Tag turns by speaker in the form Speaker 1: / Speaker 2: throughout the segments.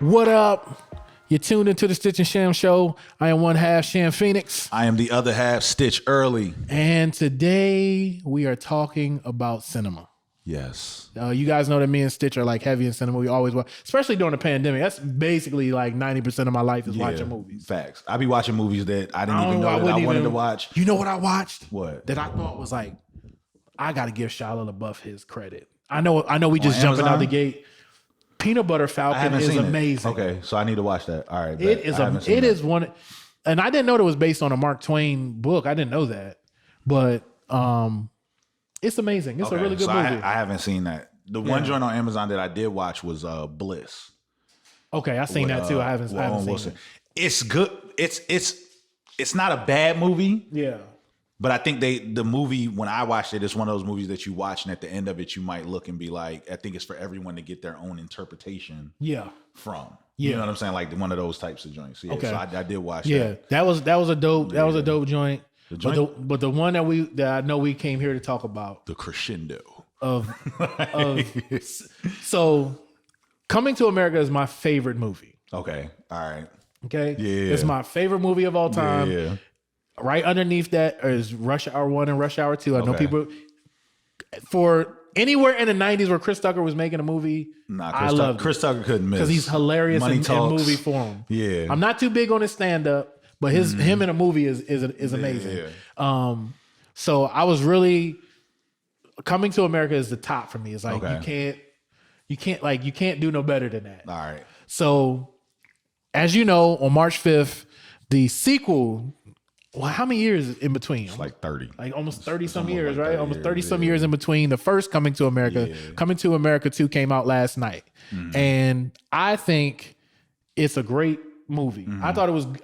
Speaker 1: What up? You're tuned into the Stitch Sham Show. I am one half Sham Phoenix.
Speaker 2: I am the other half, Stitch Early.
Speaker 1: And today we are talking about cinema.
Speaker 2: Yes.
Speaker 1: You guys know that me and Stitch are like heavy in cinema. We always watch, especially during the pandemic. That's basically like 90% of my life is watching movies.
Speaker 2: Facts. I be watching movies that I didn't even know that I wanted to watch.
Speaker 1: You know what I watched?
Speaker 2: What?
Speaker 1: That I thought was like, I got to give Shia LaBeouf his credit. I know we just jumping out the gate. Peanut Butter Falcon is amazing.
Speaker 2: Okay, so I need to watch that. All right.
Speaker 1: It is one, and I didn't know that it was based on a Mark Twain book. I didn't know that, but it's amazing. It's a really good movie.
Speaker 2: I haven't seen that. The one joint on Amazon that I did watch was Bliss.
Speaker 1: Okay, I seen that too. I haven't seen it.
Speaker 2: It's good. It's not a bad movie.
Speaker 1: Yeah.
Speaker 2: But I think the movie, when I watched it, it's one of those movies that you watch and at the end of it, you might look and be like, I think it's for everyone to get their own interpretation from. You know what I'm saying? Like one of those types of joints. Yeah, okay. So I did watch that.
Speaker 1: Yeah, that was a dope joint. But the one that I know we came here to talk about.
Speaker 2: The crescendo.
Speaker 1: So Coming to America is my favorite movie.
Speaker 2: Okay. All right.
Speaker 1: Okay.
Speaker 2: Yeah.
Speaker 1: It's my favorite movie of all time.
Speaker 2: Yeah.
Speaker 1: Right underneath that is Rush Hour 1 and Rush Hour 2. I know people for anywhere in the 90s where Chris Tucker was making a movie.
Speaker 2: Chris Tucker couldn't miss.
Speaker 1: Because he's hilarious in movie form.
Speaker 2: Yeah.
Speaker 1: I'm not too big on his stand-up, but him in a movie is amazing.
Speaker 2: Yeah.
Speaker 1: So I was really Coming to America is the top for me. It's like you can't do no better than that.
Speaker 2: All right.
Speaker 1: So as you know, on March 5th, the sequel. Well, how many years in between?
Speaker 2: It's like 30.
Speaker 1: Like almost 30 some years, right? Almost 30 some years in between the first Coming to America. Yeah. Coming to America 2 came out last night. Mm-hmm. And I think it's a great movie. Mm-hmm.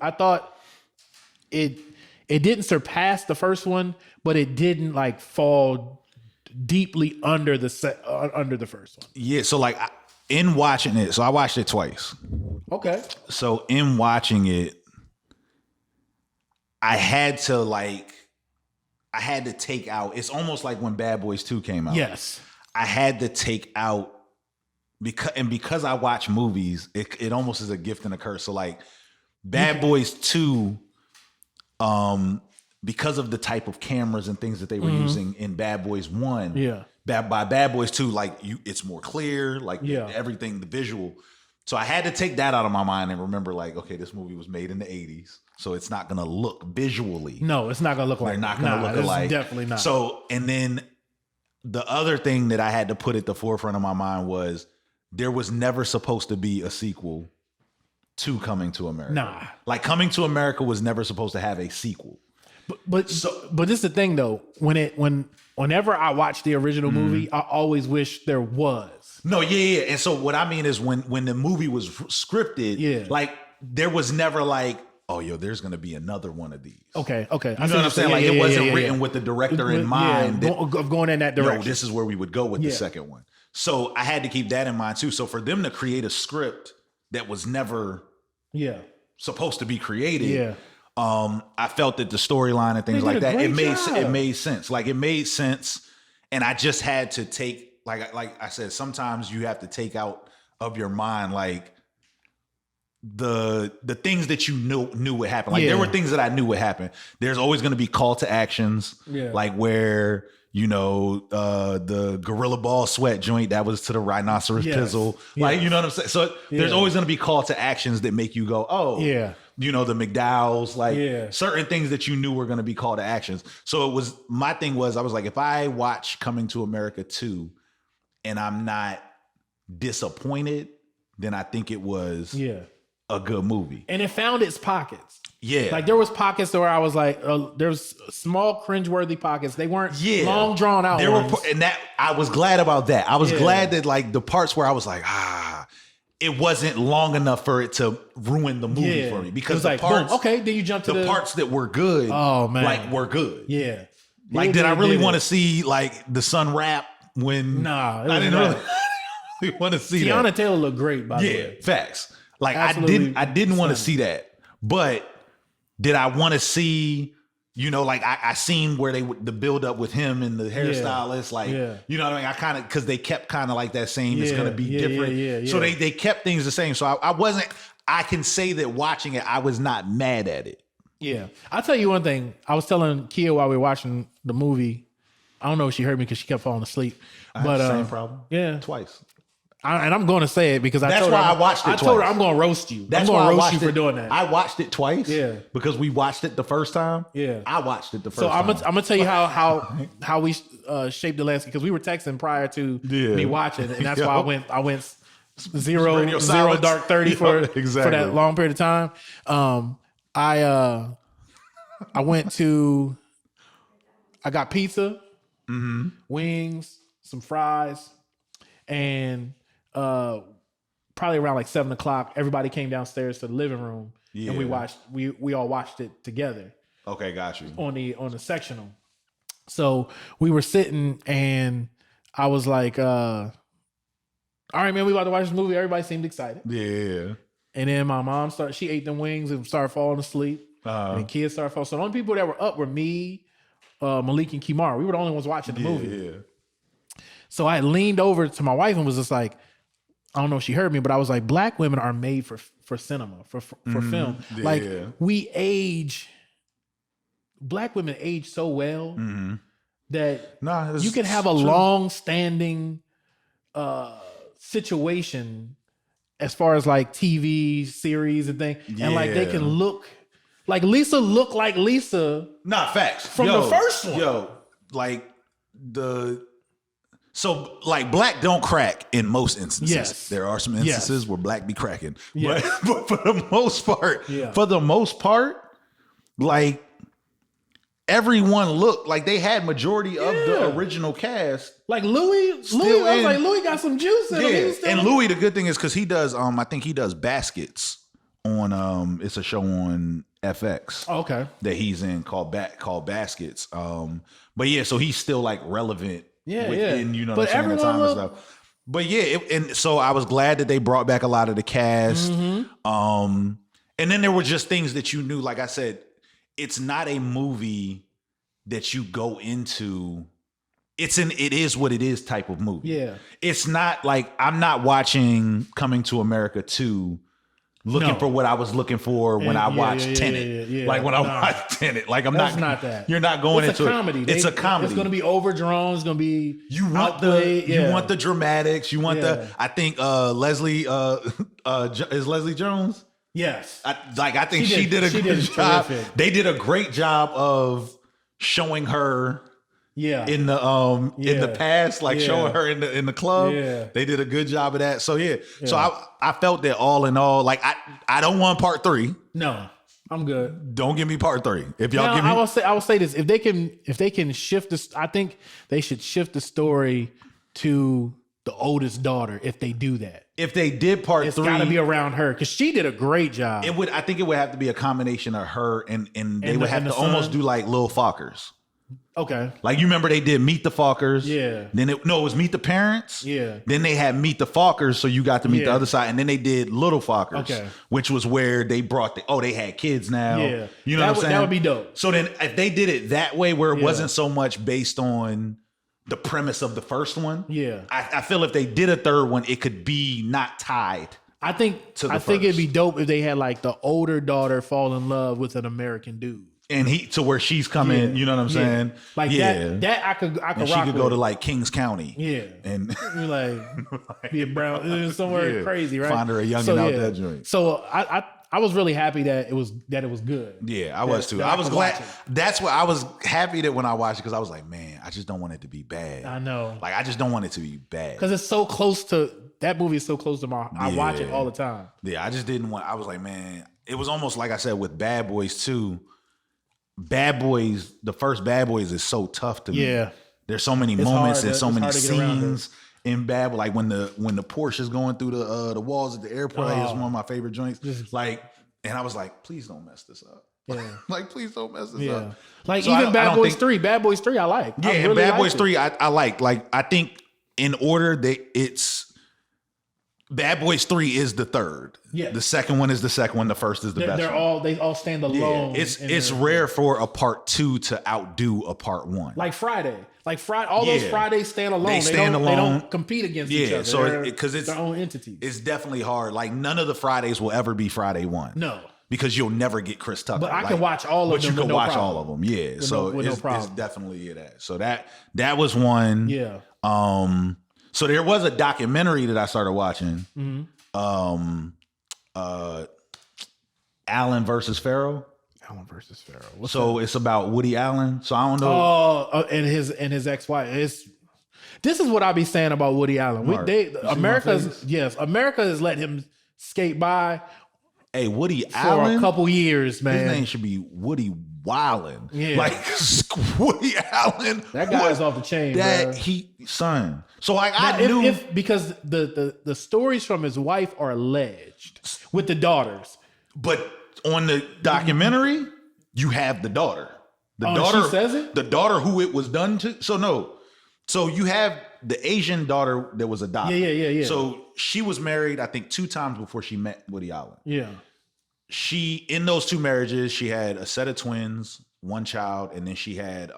Speaker 1: I thought it didn't surpass the first one, but it didn't like fall deeply under the first one.
Speaker 2: Yeah, so like in watching it, so I watched it twice.
Speaker 1: Okay.
Speaker 2: So in watching it, I had to take out, it's almost like when Bad Boys 2 came out.
Speaker 1: Yes.
Speaker 2: I had to take out, because I watch movies, it almost is a gift and a curse. So like Bad Boys 2, because of the type of cameras and things that they were using in Bad Boys 1, by Bad Boys 2, like it's more clear, like everything, the visual. So I had to take that out of my mind and remember like, okay, this movie was made in the 80s. So it's not going to look visually.
Speaker 1: No, it's not going to look like.
Speaker 2: They're not going to look alike.
Speaker 1: Definitely not.
Speaker 2: So, and then the other thing that I had to put at the forefront of my mind was there was never supposed to be a sequel to Coming to America.
Speaker 1: Nah.
Speaker 2: Like Coming to America was never supposed to have a sequel.
Speaker 1: But this is the thing though. Whenever I watch the original movie, I always wish there was.
Speaker 2: No, yeah. And so what I mean is when the movie was scripted, like there was never like, oh, there's going to be another one of these.
Speaker 1: Okay.
Speaker 2: You know what I'm saying? Like it wasn't written with the director in mind.
Speaker 1: Of going in that direction.
Speaker 2: No, this is where we would go with the second one. So I had to keep that in mind too. So for them to create a script that was never supposed to be created, I felt that the storyline and things like that, it made sense. Like it made sense. And I just had to take, like I said, sometimes you have to take out of your mind, like, the things that you knew would happen. Like there were things that I knew would happen. There's always going to be call to actions, like where the gorilla ball sweat joint that was to the rhinoceros pizzle. Like you know what I'm saying. So there's always going to be call to actions that make you go, oh the McDowells, like certain things that you knew were going to be call to actions. So my thing was I was like, if I watch Coming to America 2 and I'm not disappointed, then I think it was a good movie.
Speaker 1: And it found its pockets.
Speaker 2: Yeah.
Speaker 1: Like there was pockets where I was like, there's small cringeworthy pockets. They weren't long drawn out.
Speaker 2: And that I was glad about that. I was glad that like the parts where I was like, it wasn't long enough for it to ruin the movie for me. Because the
Speaker 1: like,
Speaker 2: parts,
Speaker 1: boom, okay, then you jump to the
Speaker 2: parts that were good.
Speaker 1: Oh man.
Speaker 2: Like were good.
Speaker 1: Yeah.
Speaker 2: Like did I really want to see like the sun rap when
Speaker 1: I
Speaker 2: didn't really want to see that.
Speaker 1: Tiana Taylor looked great by the way.
Speaker 2: Facts. Like
Speaker 1: Absolutely
Speaker 2: I didn't want to see that. But did I want to see You know, like I seen where the build up with him and the hairstylist, like, you know what I mean? I kind of, cause they kept kind of like that same, it's going to be different. So they kept things the same. So I can say that watching it, I was not mad at it.
Speaker 1: Yeah. I'll tell you one thing. I was telling Kia while we were watching the movie, I don't know if she heard me because she kept falling asleep.
Speaker 2: But same problem.
Speaker 1: Yeah.
Speaker 2: Twice.
Speaker 1: And I'm going to say it because
Speaker 2: that's why I watched it twice.
Speaker 1: I told her I'm going to roast you.
Speaker 2: That's
Speaker 1: I'm
Speaker 2: why
Speaker 1: going
Speaker 2: I
Speaker 1: to roast
Speaker 2: watched
Speaker 1: you for doing that.
Speaker 2: I watched it twice.
Speaker 1: Yeah.
Speaker 2: Because we watched it the first time.
Speaker 1: Yeah.
Speaker 2: I watched it the first
Speaker 1: time.
Speaker 2: So
Speaker 1: I'm going to tell you how we shaped the landscape, because we were texting prior to me watching it. And that's why I went zero dark 30 for that long period of time. I got pizza, wings, some fries, and probably around like 7:00, everybody came downstairs to the living room, and we all watched it together.
Speaker 2: Okay, got you.
Speaker 1: On the sectional. So we were sitting, and I was like, all right, man, we about to watch this movie. Everybody seemed excited.
Speaker 2: Yeah.
Speaker 1: And then my mom she ate them wings and started falling asleep. And kids started falling. So the only people that were up were me, Malik, and Kimara. We were the only ones watching the movie. Yeah. So I leaned over to my wife and was just like, I don't know if she heard me, but I was like, Black women are made for cinema, for film.
Speaker 2: Yeah.
Speaker 1: Like Black women age so well that you can have a long-standing situation as far as like TV series and things, and like they can look like Lisa like Lisa.
Speaker 2: Not facts
Speaker 1: from the first one.
Speaker 2: So like Black don't crack in most instances.
Speaker 1: Yes.
Speaker 2: There are some instances where Black be cracking, but for the most part, like everyone looked like they had majority of the original cast.
Speaker 1: Like Louis, I was like, Louis got some juice in him.
Speaker 2: And Louis, the good thing is because he does, I think he does Baskets on, it's a show on FX.
Speaker 1: Oh, okay.
Speaker 2: That he's in called Baskets. But yeah, so he's still like relevant within, you know what I'm saying, the time and stuff. But yeah, and so I was glad that they brought back a lot of the cast. And then there were just things that you knew, like I said, it's not a movie that you go into. It is what it is type of movie. Yeah. It's not like I'm not watching Coming to America 2 looking for what I was looking for when I watched Tenet. Like when I watched Tenet. Like that's not that. You're not going into
Speaker 1: comedy.
Speaker 2: It's a comedy.
Speaker 1: It's going to be overdrawn. It's going to be
Speaker 2: you want the dramatics. You want I think Leslie is Leslie Jones?
Speaker 1: Yes.
Speaker 2: I think she did a good job. They did a great job of showing her in the past, like showing her in the club. Yeah. They did a good job of that. So So I felt that all in all, like I don't want part 3.
Speaker 1: No. I'm good.
Speaker 2: Don't give me part 3. If y'all give me
Speaker 1: I will say this. If they can shift this, I think they should shift the story to the oldest daughter if they do that.
Speaker 2: If they did part 3,
Speaker 1: it's got to be around her because she did a great job.
Speaker 2: I think it would have to be a combination of her and they would have to almost do like Lil Fockers.
Speaker 1: Okay.
Speaker 2: Like you remember they did Meet the Fockers.
Speaker 1: Yeah.
Speaker 2: Then it was Meet the Parents.
Speaker 1: Yeah.
Speaker 2: Then they had Meet the Fockers, so you got to meet the other side, and then they did Little Fockers, which was where they brought they had kids now. Yeah. You know what I'm saying?
Speaker 1: That would be dope.
Speaker 2: So then if they did it that way, where it wasn't so much based on the premise of the first one. Yeah. I feel if they did a third one, it could be not tied.
Speaker 1: I think it'd be dope if they had like the older daughter fall in love with an American dude.
Speaker 2: And to where she's coming, you know what I'm saying?
Speaker 1: Like that I could
Speaker 2: and she could go to like Kings County.
Speaker 1: Yeah.
Speaker 2: And
Speaker 1: like be a brown somewhere crazy, right?
Speaker 2: Find her a youngin' out that joint.
Speaker 1: So I was really happy that it was good.
Speaker 2: Yeah, I was too. I was glad. That's what I was happy that when I watched it, because I was like, man, I just don't want it to be bad.
Speaker 1: I know.
Speaker 2: Like I just don't want it to be bad.
Speaker 1: Because it's so close to that movie is so close to my I watch it all the time.
Speaker 2: Yeah, I just didn't want I was like, man, it was almost like I said with Bad Boys 2. Bad Boys, the first Bad Boys is so tough to me. Yeah. There's so many moments and so many scenes in Bad Boys. Like when the Porsche is going through the walls at the airport, it's one of my favorite joints. And I was like, please don't mess this up. Yeah. Like, please don't mess this up.
Speaker 1: Like so even Bad Boys 3, Bad Boys 3 I like.
Speaker 2: Yeah, really Bad Boys 3 I like. Like I think in order it's Bad Boys 3 is the third.
Speaker 1: Yeah.
Speaker 2: The second one is the second one. The first is the best one.
Speaker 1: They all stand alone.
Speaker 2: Yeah. It's rare for a part 2 to outdo a part 1.
Speaker 1: Like Friday. All those Fridays stand alone. They don't compete against each other.
Speaker 2: So because it's
Speaker 1: their own entities.
Speaker 2: It's definitely hard. Like none of the Fridays will ever be Friday 1.
Speaker 1: No.
Speaker 2: Because you'll never get Chris Tucker.
Speaker 1: But I can watch all of them.
Speaker 2: But you can watch all of them. Yeah. So it's definitely that. So that was one.
Speaker 1: Yeah.
Speaker 2: So there was a documentary that I started watching. Allen versus Farrow. It's about Woody Allen. So I don't know.
Speaker 1: And his ex-wife. This is what I be saying about Woody Allen. America has let him skate by.
Speaker 2: Hey, Woody Allen
Speaker 1: for a couple years, man.
Speaker 2: His name should be Woody Wildin'.
Speaker 1: Yeah.
Speaker 2: Like Woody Allen.
Speaker 1: That guy's off the chain, bro.
Speaker 2: Son. So like I knew
Speaker 1: because the stories from his wife are alleged with the daughters.
Speaker 2: But on the documentary, you have the daughter. The daughter
Speaker 1: she says it?
Speaker 2: The daughter who it was done to. So you have the Asian daughter that was adopted.
Speaker 1: Yeah.
Speaker 2: So she was married, I think, 2 times before she met Woody Allen.
Speaker 1: Yeah.
Speaker 2: She, in those 2 marriages, she had a set of twins, 1 child, and then she had,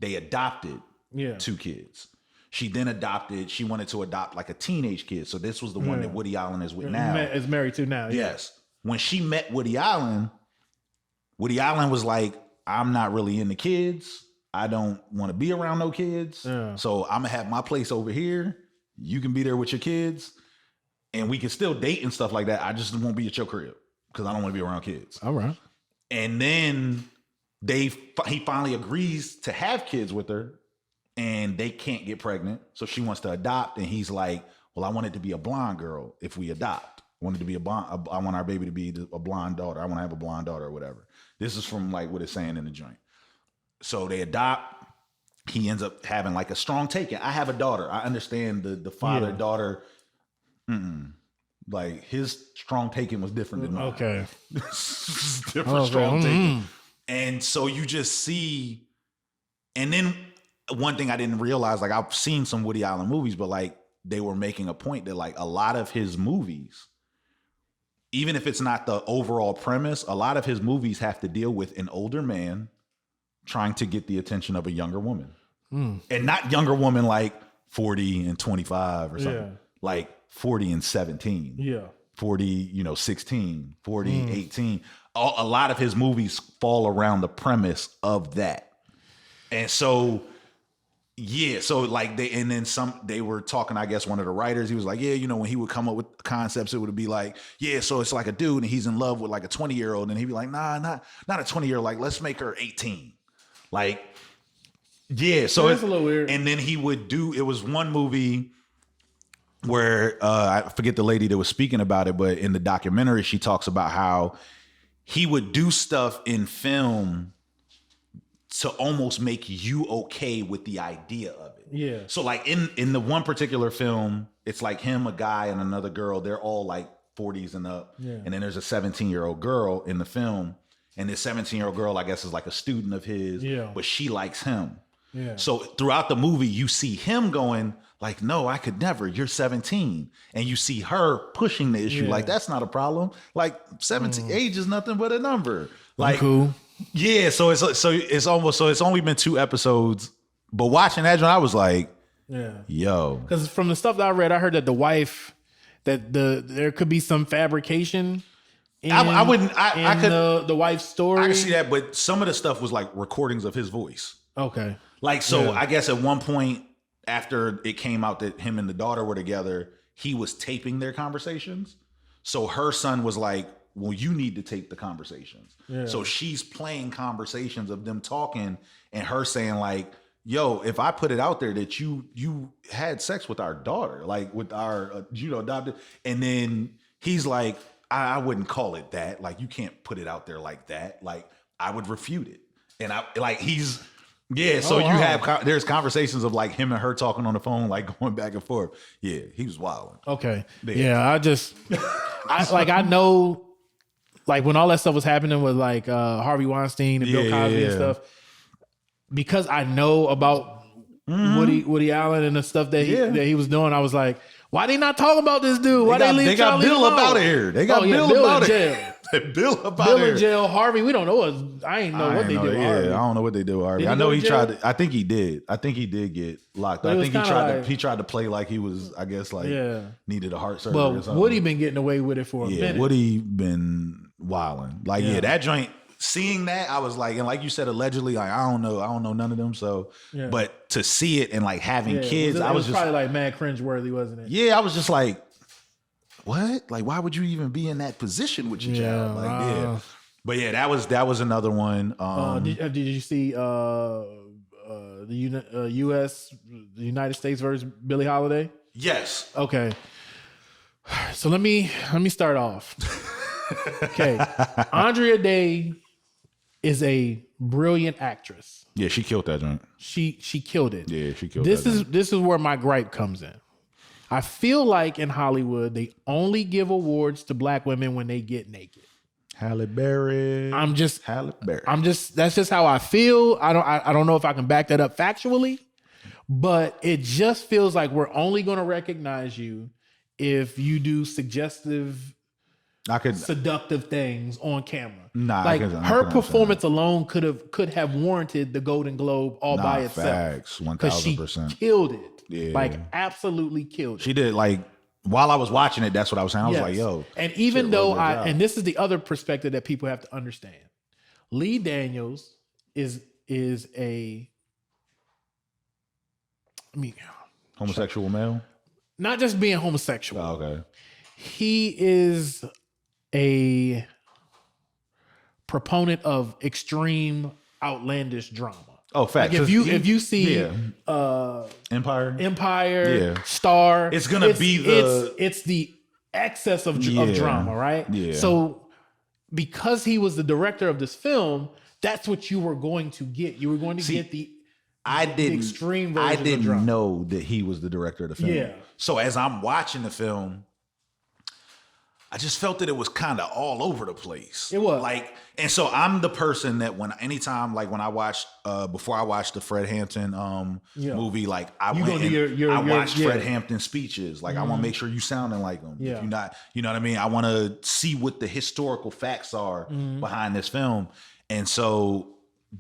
Speaker 2: they adopted 2 kids. She then she wanted to adopt like a teenage kid. So this was the one that Woody Allen is with now.
Speaker 1: Is married to now.
Speaker 2: Yes. When she met Woody Allen was like, I'm not really into kids. I don't want to be around no kids. Yeah. So I'm going to have my place over here. You can be there with your kids. And we can still date and stuff like that. I just won't be at your crib because I don't want to be around kids.
Speaker 1: All right.
Speaker 2: And then he finally agrees to have kids with her. And they can't get pregnant. So she wants to adopt. And he's like, well, I want it to be a blonde girl if we adopt. I want it to be I want our baby to be a blonde daughter. I want to have a blonde daughter or whatever. This is from like what it's saying in the joint. So they adopt. He ends up having like a strong take. I have a daughter. I understand the father-daughter. Like his strong taking was different than mine.
Speaker 1: Okay.
Speaker 2: Different strong taking. And so you just see, and then one thing I didn't realize, like I've seen some Woody Allen movies, but like they were making a point that like a lot of his movies, even if it's not the overall premise, a lot of his movies have to deal with an older man trying to get the attention of a younger woman. And not younger woman like 40 and 25 or something. Yeah. Like 40 and 17.
Speaker 1: Yeah.
Speaker 2: 40, 16, 40, 18. A lot of his movies fall around the premise of that. And so, so like they were talking, I guess one of the writers, he was like, when he would come up with concepts, it would be like, so it's like a dude and he's in love with like a 20-year-old. And he'd be like, nah, not a 20-year-old. Like, let's make her 18. Like, so it's a little weird. And then he would it was one movie where I forget the lady that was speaking about it, but in the documentary, she talks about how he would do stuff in film to almost make you okay with the idea of it. Yeah. So like in the one particular film, it's like him, a guy, and another girl. They're all like 40s and up. Yeah. And then there's a 17-year-old girl in the film. And this 17-year-old girl, I guess, is like a student of his, but she likes him. Yeah. So throughout the movie, you see him going like, no, I could never. You're 17. And you see her pushing the issue. Like, that's not a problem. Like 17, age is nothing but a number. Like, cool. Yeah. So it's only been 2 episodes, but watching that, I was like, yo.
Speaker 1: Because from the stuff that I read, I heard that the wife, that there could be some fabrication.
Speaker 2: I could
Speaker 1: the wife's story.
Speaker 2: I can see that, but some of the stuff was like recordings of his voice.
Speaker 1: Okay.
Speaker 2: Like, so I guess at one point after it came out that him and the daughter were together, he was taping their conversations. So her son was like, well, you need to tape the conversations. Yeah. So she's playing conversations of them talking and her saying like, yo, if I put it out there that you had sex with our daughter, like with our, adopted, and then he's like, I wouldn't call it that. Like, you can't put it out there like that. Like, I would refute it. And there's conversations of like him and her talking on the phone, like going back and forth. Yeah, he was wild.
Speaker 1: Okay. Yeah, I know, like when all that stuff was happening with like Harvey Weinstein and Bill Cosby and stuff, because I know about Woody Allen and the stuff that he was doing, I was like, Why they not talking about this dude? Why
Speaker 2: they got Bill up out of here. They got Bill up out of here. Bill up out
Speaker 1: Bill
Speaker 2: here.
Speaker 1: in jail. Harvey, we don't know. I ain't know what they did with Harvey.
Speaker 2: I don't know what they did with Harvey. I know he tried to, I think he did. I think he did get locked. I think he tried to play like he was, I guess, like needed a heart surgery or something.
Speaker 1: Woody been getting away with it for a minute.
Speaker 2: Woody been wilding. Like, that joint, seeing that, I was like, and like you said, allegedly, like, I don't know none of them. So, but to see it and like having kids, I was just
Speaker 1: probably like mad cringeworthy, wasn't it?
Speaker 2: Yeah, I was just like, what? Like, why would you even be in that position with your child? Like, but that was another one.
Speaker 1: Did you see the United States versus Billie Holiday?
Speaker 2: Yes.
Speaker 1: Okay. So let me start off. Okay, Andrea Day is a brilliant actress.
Speaker 2: Yeah, she killed that joint.
Speaker 1: She killed it.
Speaker 2: Yeah, she killed
Speaker 1: this.
Speaker 2: That
Speaker 1: This is where my gripe comes in. I feel like in Hollywood they only give awards to black women when they get naked.
Speaker 2: Halle Berry.
Speaker 1: That's just how I feel. I don't know if I can back that up factually, but it just feels like we're only going to recognize you if you do seductive things on camera. Her performance alone could have warranted the Golden Globe by itself.
Speaker 2: Facts, 1000%.
Speaker 1: She killed it.
Speaker 2: Yeah.
Speaker 1: Like absolutely killed it.
Speaker 2: She did. Like, while I was watching it, that's what I was saying. I was like, yo.
Speaker 1: And even though and this is the other perspective that people have to understand. Lee Daniels is a
Speaker 2: homosexual male?
Speaker 1: Not just being homosexual.
Speaker 2: Oh, okay.
Speaker 1: He is a proponent of extreme, outlandish drama.
Speaker 2: Oh, facts.
Speaker 1: Like if you see
Speaker 2: Empire,
Speaker 1: Star,
Speaker 2: it's gonna be
Speaker 1: it's the excess of drama, right?
Speaker 2: Yeah.
Speaker 1: So because he was the director of this film, that's what you were going to get. You were going to get the extreme version of drama. I didn't
Speaker 2: know that he was the director of the film.
Speaker 1: Yeah.
Speaker 2: So as I'm watching the film, I just felt that it was kind of all over the place.
Speaker 1: It was
Speaker 2: and so I'm the person that anytime I watched before I watched the Fred Hampton movie, like I watched Fred Hampton speeches. Like I want to make sure you sounding like him.
Speaker 1: Yeah.
Speaker 2: If you're not, you know what I mean? I want to see what the historical facts are behind this film. And so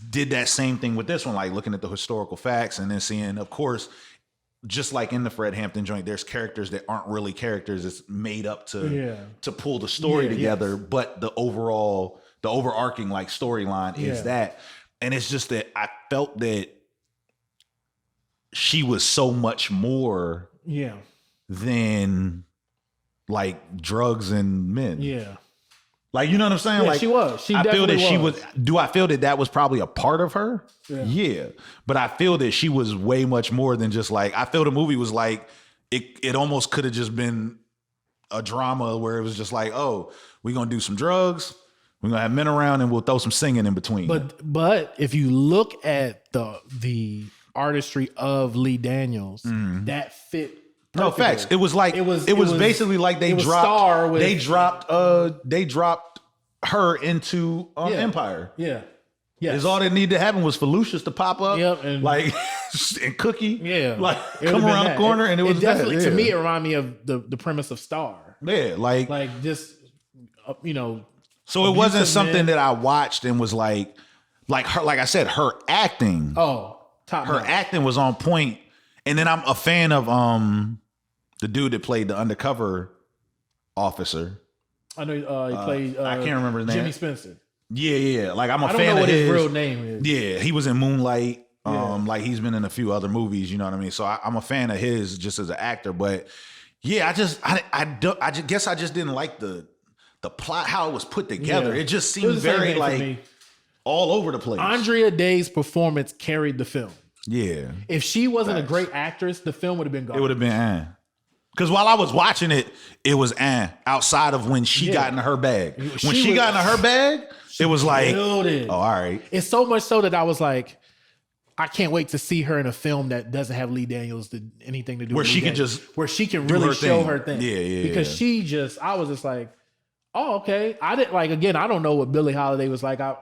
Speaker 2: did that same thing with this one, like looking at the historical facts and then seeing, of course, just like in the Fred Hampton joint, there's characters that aren't really characters. It's made up to pull the story together. Yes. But the overarching like storyline is that. And it's just that I felt that she was so much more than like drugs and men.
Speaker 1: Yeah.
Speaker 2: Like, you know what I'm saying?
Speaker 1: Yeah,
Speaker 2: like
Speaker 1: she was.
Speaker 2: I feel that she was. Do I feel that was probably a part of her? Yeah. But I feel that she was way much more than just like, I feel the movie was like, it almost could have just been a drama where it was just like, oh, we're going to do some drugs. We're going to have men around and we'll throw some singing in between.
Speaker 1: But if you look at the artistry of Lee Daniels, that fit.
Speaker 2: No facts. It was like it was basically like they dropped her into Empire.
Speaker 1: Yeah. Yeah.
Speaker 2: Is all that needed to happen was for Lucius to pop up.
Speaker 1: Yep, and
Speaker 2: Cookie.
Speaker 1: Yeah.
Speaker 2: Like come around the corner and it was
Speaker 1: definitely to me it reminded me of the premise of Star.
Speaker 2: Yeah, like
Speaker 1: just
Speaker 2: so it wasn't something that I watched and was like her, like I said, her acting.
Speaker 1: Oh, top
Speaker 2: her acting was on point. And then I'm a fan of the dude that played the undercover officer.
Speaker 1: I know he played.
Speaker 2: I can't remember his name.
Speaker 1: Jimmy Spencer.
Speaker 2: Yeah. Like I'm a fan of his.
Speaker 1: I don't know what his real name is.
Speaker 2: Yeah, he was in Moonlight. Like he's been in a few other movies. You know what I mean. So I'm a fan of his just as an actor. But yeah, I guess I just didn't like the plot, how it was put together. It just seemed very like all over the place.
Speaker 1: Andrea Day's performance carried the film.
Speaker 2: Yeah.
Speaker 1: If she wasn't a great actress, the film would have been gone.
Speaker 2: It would have been because while I was watching it, it was outside of when she got into her bag. When she got into her bag, it was like, oh, all right.
Speaker 1: It's so much so that I was like, I can't wait to see her in a film that doesn't have Lee Daniels anything to do with where she can really show her thing.
Speaker 2: Yeah.
Speaker 1: Because I was just like, oh, okay. I didn't again, I don't know what Billie Holiday was like. I'm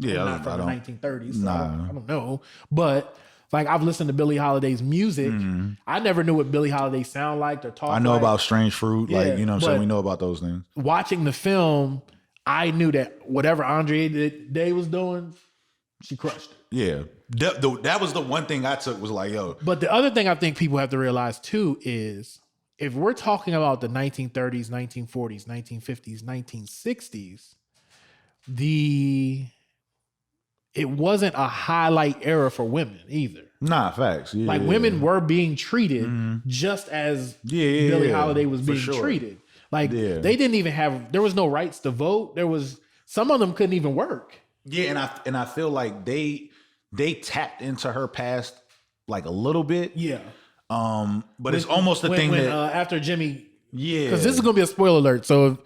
Speaker 1: not from the 1930s. So I don't know. But Like I've listened to Billie Holiday's music. I never knew what Billie Holiday sound like or talk like.
Speaker 2: I know about Strange Fruit.
Speaker 1: Yeah,
Speaker 2: like, you know what I'm saying? We know about those things.
Speaker 1: Watching the film, I knew that whatever Andre Day was doing, she crushed it.
Speaker 2: Yeah. That was the one thing I took was like, yo.
Speaker 1: But the other thing I think people have to realize too is if we're talking about the 1930s, 1940s, 1950s, 1960s, it wasn't a highlight era for women either.
Speaker 2: Nah, facts. Yeah,
Speaker 1: like women were being treated just as Billie Holiday was being treated. Like they didn't even have, there was no rights to vote. Some of them couldn't even work.
Speaker 2: Yeah, and I feel like they tapped into her past like a little bit. Yeah. But it's almost the thing that
Speaker 1: after Jimmy, because this is gonna be a spoiler alert. So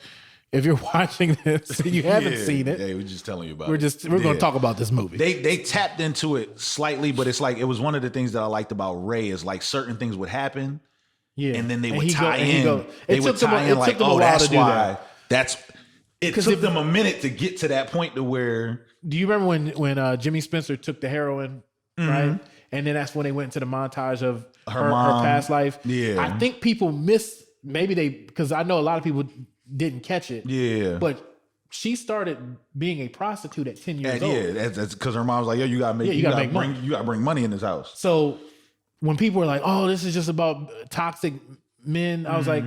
Speaker 1: if you're watching this and you haven't seen it,
Speaker 2: we're just telling you about
Speaker 1: we're gonna talk about this movie.
Speaker 2: They tapped into it slightly, but it's like it was one of the things that I liked about Ray is like certain things would happen, and then they would tie in. They would tie in like, oh, that's why. It took them a minute to get to that point to where.
Speaker 1: Do you remember when Jimmy Spencer took the heroin, right? And then that's when they went into the montage of her past life. Yeah, I think people missed. Maybe because I know a lot of people didn't catch it. Yeah, but she started being a prostitute at 10 years old.
Speaker 2: Yeah, that's because her mom was like, "Yo, you gotta bring money in this house."
Speaker 1: So when people were like, "Oh, this is just about toxic men," I was like,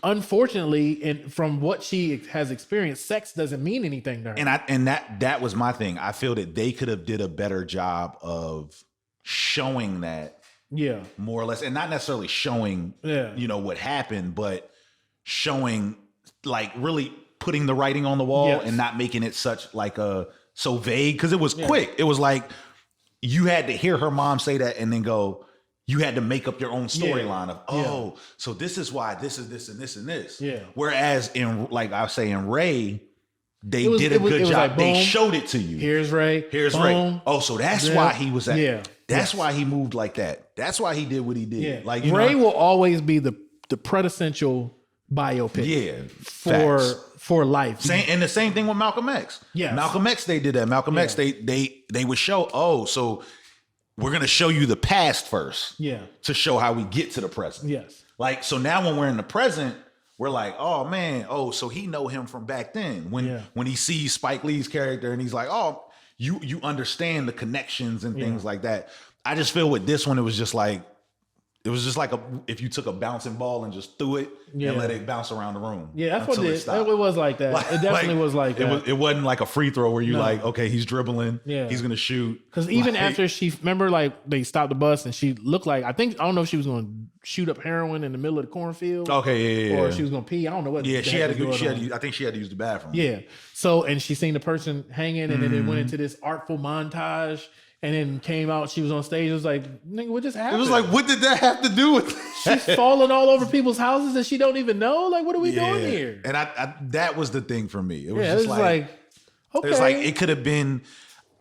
Speaker 1: unfortunately, and from what she has experienced, sex doesn't mean anything to her.
Speaker 2: And that was my thing. I feel that they could have did a better job of showing that, more or less, and not necessarily showing, what happened, but showing, like, really putting the writing on the wall and not making it such like so vague, because it was quick. It was like you had to hear her mom say that and then go. You had to make up your own storyline of, so this is why this is this and this and this. Yeah. Whereas in, like I say, in Ray, they did a good job. Like, they showed it to you.
Speaker 1: Here's Ray.
Speaker 2: Here's Ray. Oh, so that's why he was at. Yeah. That's why he moved like that. That's why he did what he did. Yeah. Like
Speaker 1: Ray will always be the quintessential biopic. Yeah. For life.
Speaker 2: And the same thing with Malcolm X. Yeah. Malcolm X, they did that. Malcolm X, they would show, so we're going to show you the past first. Yeah. To show how we get to the present. Yes. Like, so now when we're in the present, we're like, oh man, so he know him from back then. When he sees Spike Lee's character and he's like, oh, you understand the connections and things like that. I just feel with this one, it was just like if you took a bouncing ball and just threw it and let it bounce around the room.
Speaker 1: Yeah, that's what it is. It was like that. It definitely was like that.
Speaker 2: It wasn't like a free throw where you like, okay, he's dribbling. Yeah. He's going to shoot.
Speaker 1: Because even after remember, like, they stopped the bus and she looked like, I don't know if she was going to shoot up heroin in the middle of the cornfield.
Speaker 2: Okay, yeah.
Speaker 1: Or she was going to pee. I don't know what.
Speaker 2: Yeah, I think she had to use the bathroom.
Speaker 1: Yeah. So, and she seen the person hanging and then it went into this artful montage. And then came out, she was on stage. It was like, nigga, what just happened?
Speaker 2: It was like, what did that have to do with that?
Speaker 1: She's falling all over people's houses and she don't even know? Like, what are we doing here?
Speaker 2: And I that was the thing for me. It was just like, okay. It was like, it could have been,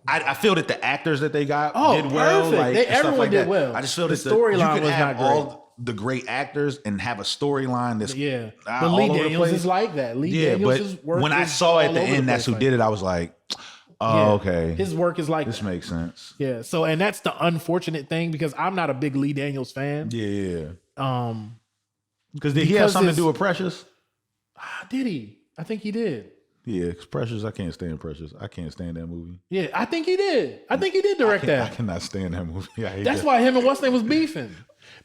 Speaker 2: I feel that the actors that they got did well.
Speaker 1: Like, everyone did well.
Speaker 2: I just feel that the storyline was not great. All the great actors and have a storyline that's
Speaker 1: but Lee Daniels is like that.
Speaker 2: But when I saw at the end that's who did it, I was like, okay.
Speaker 1: His work is like
Speaker 2: this
Speaker 1: that.
Speaker 2: Makes sense.
Speaker 1: Yeah. So, and that's the unfortunate thing because I'm not a big Lee Daniels fan.
Speaker 2: Yeah. Because did he have something to do with Precious?
Speaker 1: Did he? I think he did.
Speaker 2: Yeah, because Precious, I can't stand Precious. I can't stand that movie.
Speaker 1: Yeah, I think he did. I think he did direct that.
Speaker 2: I cannot stand that movie.
Speaker 1: That's why him and what's name was beefing.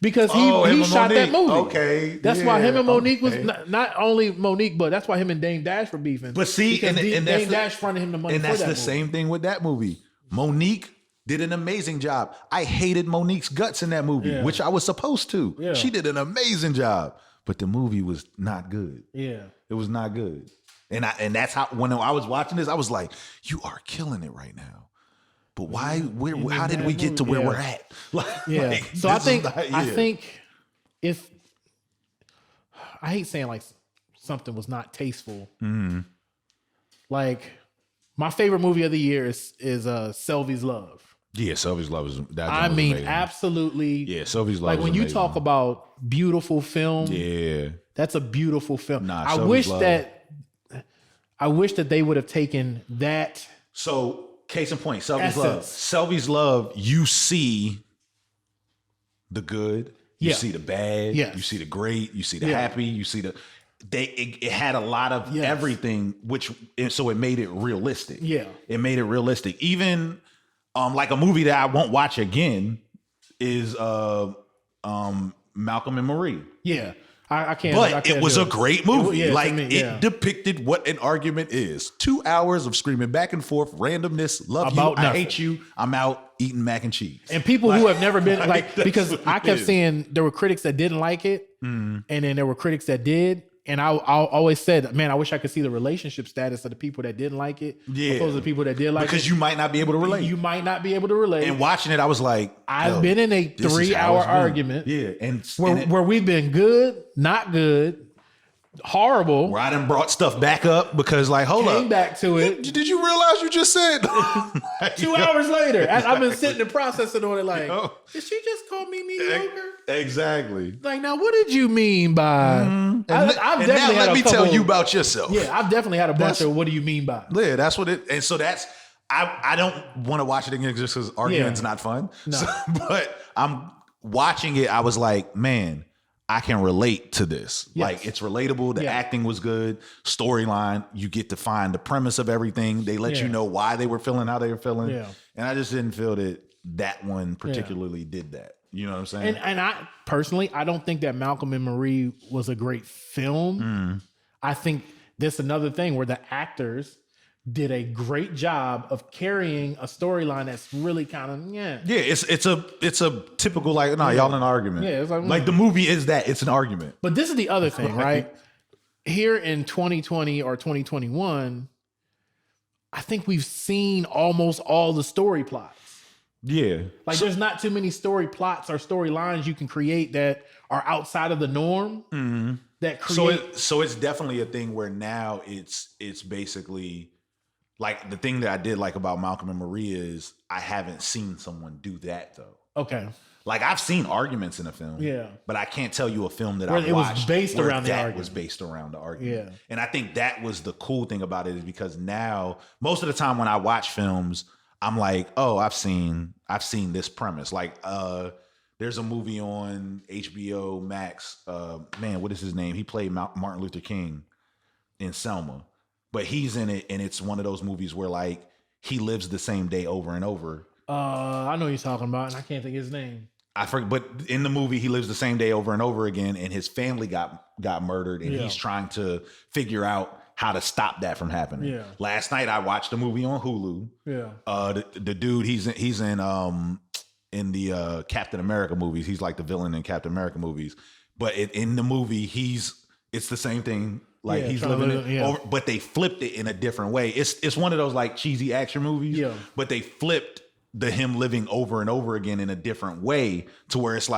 Speaker 1: Because he shot that movie.
Speaker 2: Okay.
Speaker 1: That's why him and Monique was not only Monique, but that's why him and Dame Dash were beefing.
Speaker 2: But see, and
Speaker 1: Dame Dash fronted him the money.
Speaker 2: And that's the
Speaker 1: movie.
Speaker 2: same thing with that movie. Monique did an amazing job. I hated Monique's guts in that movie, which I was supposed to. Yeah. She did an amazing job, but the movie was not good. Yeah. It was not good. And that's how when I was watching this, I was like, you are killing it right now. But why? How did we get to where we're at?
Speaker 1: So I think if I hate saying like something was not tasteful. Mm-hmm. Like my favorite movie of the year is Selvy's Love.
Speaker 2: Yeah, Selvy's Love is.
Speaker 1: I mean, amazing. Absolutely.
Speaker 2: Yeah, Selvy's Love.
Speaker 1: Like when you talk about beautiful film. Yeah, that's a beautiful film. Nah, I wish that they would have taken that.
Speaker 2: So. Case in point, Selvy's Love. Selvy's Love, you see the good, you see the bad, you see the great, you see the happy, you see the it had a lot of everything, so it made it realistic. Yeah, it made it realistic. Even like a movie that I won't watch again is Malcolm and Marie.
Speaker 1: Yeah. I can't.
Speaker 2: But it was a great movie. It depicted what an argument is. 2 hours of screaming back and forth, randomness, love about you, I hate you, I'm out eating mac and cheese.
Speaker 1: And people who have never been because I kept seeing there were critics that didn't like it, and then there were critics that did. And I always said, man, I wish I could see the relationship status of the people that didn't like it, opposed to the people that did like it.
Speaker 2: Because you might not be able to relate.
Speaker 1: You might not be able to relate.
Speaker 2: And watching it, I was like,
Speaker 1: I've been in a 3-hour argument.
Speaker 2: Yeah.
Speaker 1: Where we've been good, not good, horrible.
Speaker 2: Where I done brought stuff back up because hold up.
Speaker 1: Came back to it.
Speaker 2: Did you realize you just said?
Speaker 1: 2 hours later. I've been sitting and processing on it did she just call me mediocre?
Speaker 2: Exactly.
Speaker 1: Now what did you mean by? I've definitely
Speaker 2: let me tell you about yourself.
Speaker 1: Yeah, I've definitely had a bunch of what do you mean by?
Speaker 2: Yeah, that's what it. And so that's I don't want to watch it again just because argument's not fun. No. But I'm watching it. I was like, man, I can relate to this. Yes. It's relatable. The acting was good. Storyline, you get to find the premise of everything. They let you know why they were feeling how they were feeling. Yeah. And I just didn't feel that one particularly did that. You know what I'm saying?
Speaker 1: And I personally, I don't think that Malcolm and Marie was a great film. I think that's another thing where the actors did a great job of carrying a storyline that's really kind of
Speaker 2: it's a typical y'all in an argument. Yeah, it's like the movie is that it's an argument.
Speaker 1: But this is the other thing, right? Here in 2020 or 2021, I think we've seen almost all the story plots.
Speaker 2: Yeah.
Speaker 1: There's not too many story plots or storylines you can create that are outside of the norm. Mm-hmm. That create.
Speaker 2: So it's definitely a thing where now it's basically the thing that I did like about Malcolm and Marie is I haven't seen someone do that though.
Speaker 1: Okay.
Speaker 2: I've seen arguments in a film. Yeah. But I can't tell you a film that I watched
Speaker 1: it was based around the argument.
Speaker 2: Was based around the argument. Yeah. And I think that was the cool thing about it is because now most of the time when I watch films, I'm like, oh, I've seen this premise. There's a movie on HBO Max. Man, what is his name? He played Martin Luther King in Selma, but he's in it, and it's one of those movies where he lives the same day over and over.
Speaker 1: I know what you're talking about, and I can't think of his name.
Speaker 2: I forget, but in the movie, he lives the same day over and over again, and his family got murdered, and he's trying to figure out how to stop that from happening. Yeah. Last night I watched a movie on Hulu. Yeah. The dude he's in the Captain America movies. He's like the villain in Captain America movies. But in the movie it's the same thing. He's living over, but they flipped it in a different way. It's one of those cheesy action movies. Yeah. But they flipped him living over and over again in a different way to where it's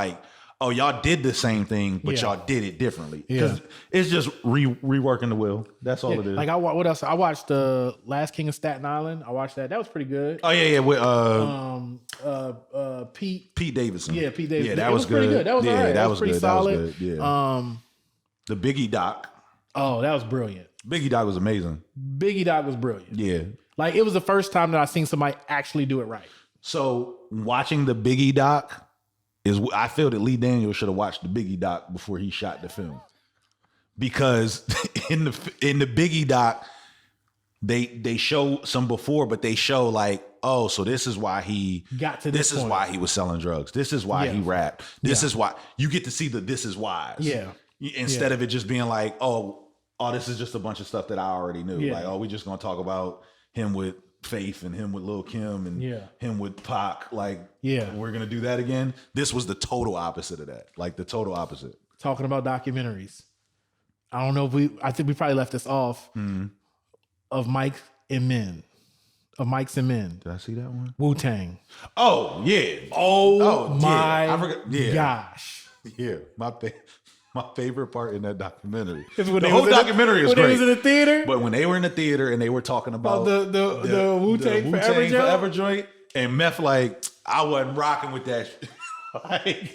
Speaker 2: oh, y'all did the same thing, but y'all did it differently. Because it's just reworking the wheel. That's all it is.
Speaker 1: What else? I watched The Last King of Staten Island. I watched that. That was pretty good.
Speaker 2: Oh, yeah. With
Speaker 1: Pete
Speaker 2: Davidson.
Speaker 1: Yeah, Pete Davidson.
Speaker 2: Yeah, that was good.
Speaker 1: Pretty good. That was all right.
Speaker 2: That was
Speaker 1: pretty
Speaker 2: good.
Speaker 1: solid.
Speaker 2: That was good. Yeah. The Biggie Doc.
Speaker 1: Oh, that was brilliant.
Speaker 2: Biggie Doc was amazing.
Speaker 1: Biggie Doc was brilliant.
Speaker 2: Yeah.
Speaker 1: It was the first time that I seen somebody actually do it right.
Speaker 2: So watching the Biggie Doc, I feel that Lee Daniels should have watched the Biggie Doc before he shot the film, because in the Biggie Doc they show some before, but they show oh, so this is why he got to this point. Is why he was selling drugs. This is why he rapped. This is why you get to see the this is whys. Yeah. Instead of it just being oh, this is just a bunch of stuff that I already knew. Yeah. We just gonna talk about him with Faith and him with Lil Kim and him with Pac. We're gonna do that again. This was the total opposite of that. The total opposite.
Speaker 1: Talking about documentaries, I don't know if I think we probably left this off of Mikes and Men.
Speaker 2: Did I see that one?
Speaker 1: WuTang.
Speaker 2: Oh yeah.
Speaker 1: Oh my gosh.
Speaker 2: Yeah, my favorite part in that documentary. The whole documentary is great. When they was
Speaker 1: in the theater?
Speaker 2: But when they were in the theater and they were talking about
Speaker 1: the WuTang Forever
Speaker 2: joint, and Meth I wasn't rocking with that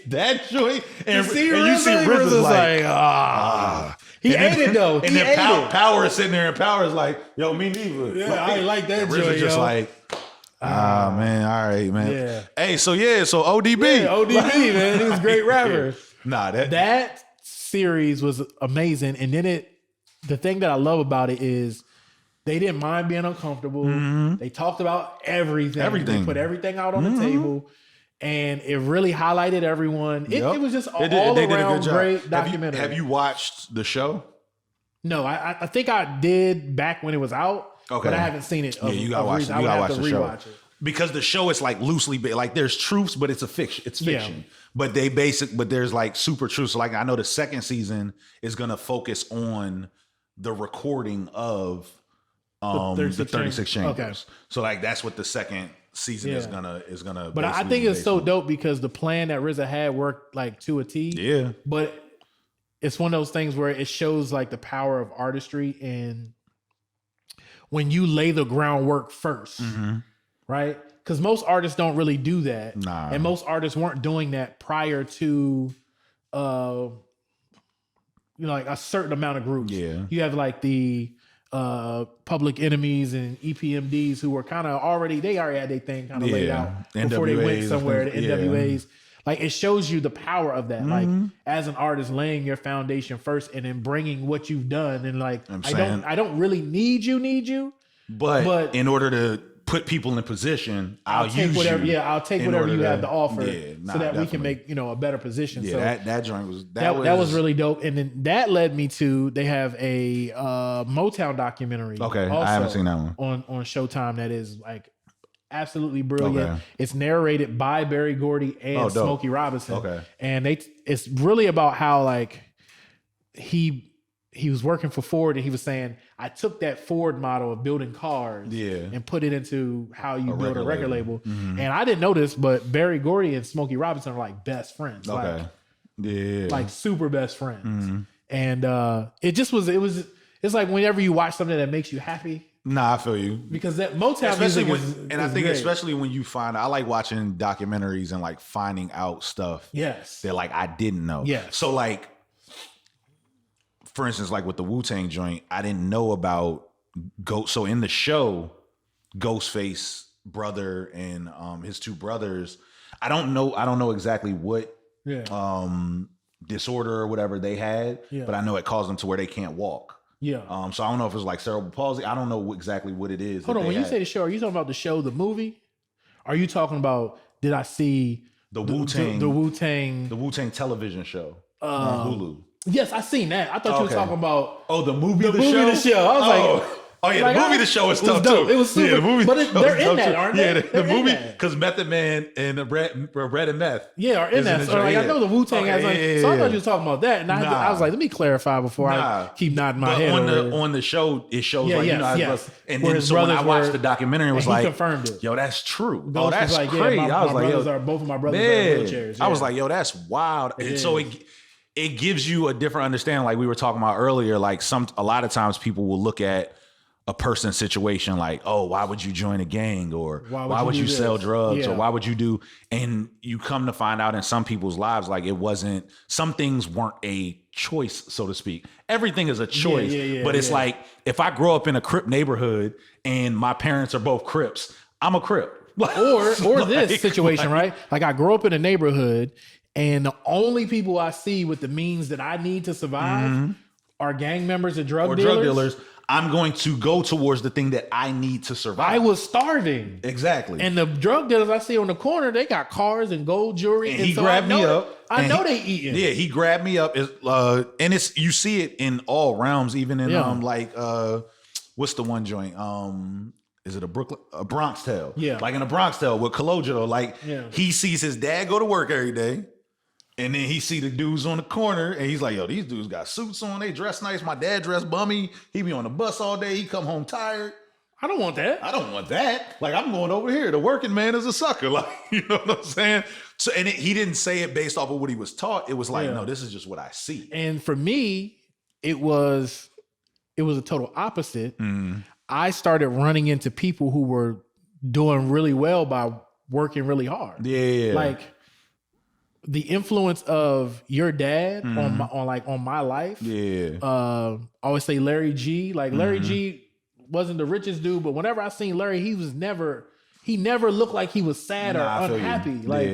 Speaker 2: that joint. And you see RZA
Speaker 1: he ate it though.
Speaker 2: And then Power is sitting there and Power is yo, me neither.
Speaker 1: Yeah, I ain't like that joint.
Speaker 2: RZA just Man. All right, man.
Speaker 1: Yeah.
Speaker 2: Hey, so ODB.
Speaker 1: Yeah, ODB, man. He was a great rapper.
Speaker 2: Nah,
Speaker 1: that series was amazing. And then the thing that I love about it is they didn't mind being uncomfortable. Mm-hmm. They talked about everything. They put everything out on the table. And it really highlighted everyone. It was just all around great documentary.
Speaker 2: Have you watched the show?
Speaker 1: No, I think I did back when it was out. Okay. But I haven't seen it.
Speaker 2: Yeah, you gotta watch it. You gotta watch the show. Because the show is like loosely based. Like there's truths, but it's fiction. It's fiction. Yeah. But there's like super truths. So like I know the second season is gonna focus on the recording of the 36 chambers. Okay. So like that's what the second season is gonna
Speaker 1: But I think it's so dope because the plan that RZA had worked like to a T.
Speaker 2: Yeah.
Speaker 1: But it's one of those things where it shows like the power of artistry and when you lay the groundwork first, right? Because most artists don't really do that.
Speaker 2: Nah.
Speaker 1: And most artists weren't doing that prior to like a certain amount of groups.
Speaker 2: Yeah.
Speaker 1: You have like the Public Enemies and EPMDs who were kind of already had their thing kind of laid out before they went somewhere. The NWAs. Like it shows you the power of that. Like as an artist, laying your foundation first and then bringing what you've done. And like I don't really need you, but
Speaker 2: in order to put people in position, I'll take
Speaker 1: whatever you have to offer, so that we can make a better position.
Speaker 2: Yeah,
Speaker 1: so
Speaker 2: that joint was
Speaker 1: that was really dope. And then that led me to they have a Motown documentary.
Speaker 2: Okay, I haven't seen that one
Speaker 1: on Showtime. That is like absolutely brilliant. Okay. It's narrated by Berry Gordy and Smokey Robinson.
Speaker 2: Okay.
Speaker 1: And it's really about how like he was working for Ford and he was saying, I took that Ford model of building cars and put it into how you build a record label. Mm-hmm. And I didn't know this, but Berry Gordy and Smokey Robinson are like best friends.
Speaker 2: Okay.
Speaker 1: Like super best friends. Mm-hmm. And it's like whenever you watch something that makes you happy.
Speaker 2: Nah, I feel you.
Speaker 1: Because that Motown music
Speaker 2: I think great. Especially when you find, I like watching documentaries and like finding out stuff.
Speaker 1: Yes.
Speaker 2: That like I didn't know.
Speaker 1: Yes.
Speaker 2: So like, for instance, like with the WuTang joint, I didn't know about Ghost. So in the show, Ghostface brother and his two brothers, I don't know exactly what disorder or whatever they had, but I know it caused them to where they can't walk.
Speaker 1: Yeah.
Speaker 2: So I don't know if it's like cerebral palsy. I don't know exactly what it is.
Speaker 1: Hold on. When you say the show, are you talking about the show, the movie? Are you talking about, did I see
Speaker 2: the WuTang,
Speaker 1: the WuTang,
Speaker 2: the WuTang television show on Hulu?
Speaker 1: Yes, I seen that. I thought you were talking about
Speaker 2: the movie,
Speaker 1: the show. I was like,
Speaker 2: the movie, the show is tough too.
Speaker 1: It was super.
Speaker 2: Yeah, the movie,
Speaker 1: but they're in that, aren't they?
Speaker 2: Yeah, the movie, because Method Man and the Red and Meth.
Speaker 1: Yeah, are in that. So like, I know the WuTang has so I thought you were talking about that, and I was like, let me clarify before I keep nodding my head.
Speaker 2: On the show, it shows like
Speaker 1: yes.
Speaker 2: And then so when I watched the documentary, it was like,
Speaker 1: confirmed it.
Speaker 2: Yo, that's true. Oh, that's crazy.
Speaker 1: I was like, both of my brothers are in wheelchairs.
Speaker 2: I was like, yo, that's wild. And so it gives you a different understanding, like we were talking about earlier. Like a lot of times people will look at a person's situation like, oh, why would you join a gang, or why would you sell drugs, or why would you do? And you come to find out in some people's lives, like some things weren't a choice, so to speak. Everything is a choice, but it's like if I grow up in a Crip neighborhood and my parents are both Crips, I'm a Crip.
Speaker 1: or this situation, right? Like I grew up in a neighborhood and the only people I see with the means that I need to survive are gang members and drug dealers.
Speaker 2: I'm going to go towards the thing that I need to survive.
Speaker 1: I was starving.
Speaker 2: Exactly.
Speaker 1: And the drug dealers I see on the corner, they got cars and gold jewelry.
Speaker 2: And he grabbed me up.
Speaker 1: I know they eating.
Speaker 2: Yeah, he grabbed me up. And you see it in all realms, even in what's the one joint? Is it a Bronx Tale?
Speaker 1: Yeah.
Speaker 2: Like in a Bronx Tale with Cologio, like he sees his dad go to work every day. And then he see the dudes on the corner and he's like, yo, these dudes got suits on. They dress nice. My dad dressed bummy. He be on the bus all day. He come home tired.
Speaker 1: I don't want that.
Speaker 2: I don't want that. Like, I'm going over here. The working man is a sucker. Like, you know what I'm saying? So, and he didn't say it based off of what he was taught. It was like, no, this is just what I see.
Speaker 1: And for me, it was a total opposite. I started running into people who were doing really well by working really hard.
Speaker 2: Yeah.
Speaker 1: Like, the influence of your dad on my life.
Speaker 2: Yeah.
Speaker 1: I always say Larry G. Like Larry G wasn't the richest dude, but whenever I seen Larry, he he never looked like he was sad or unhappy. Like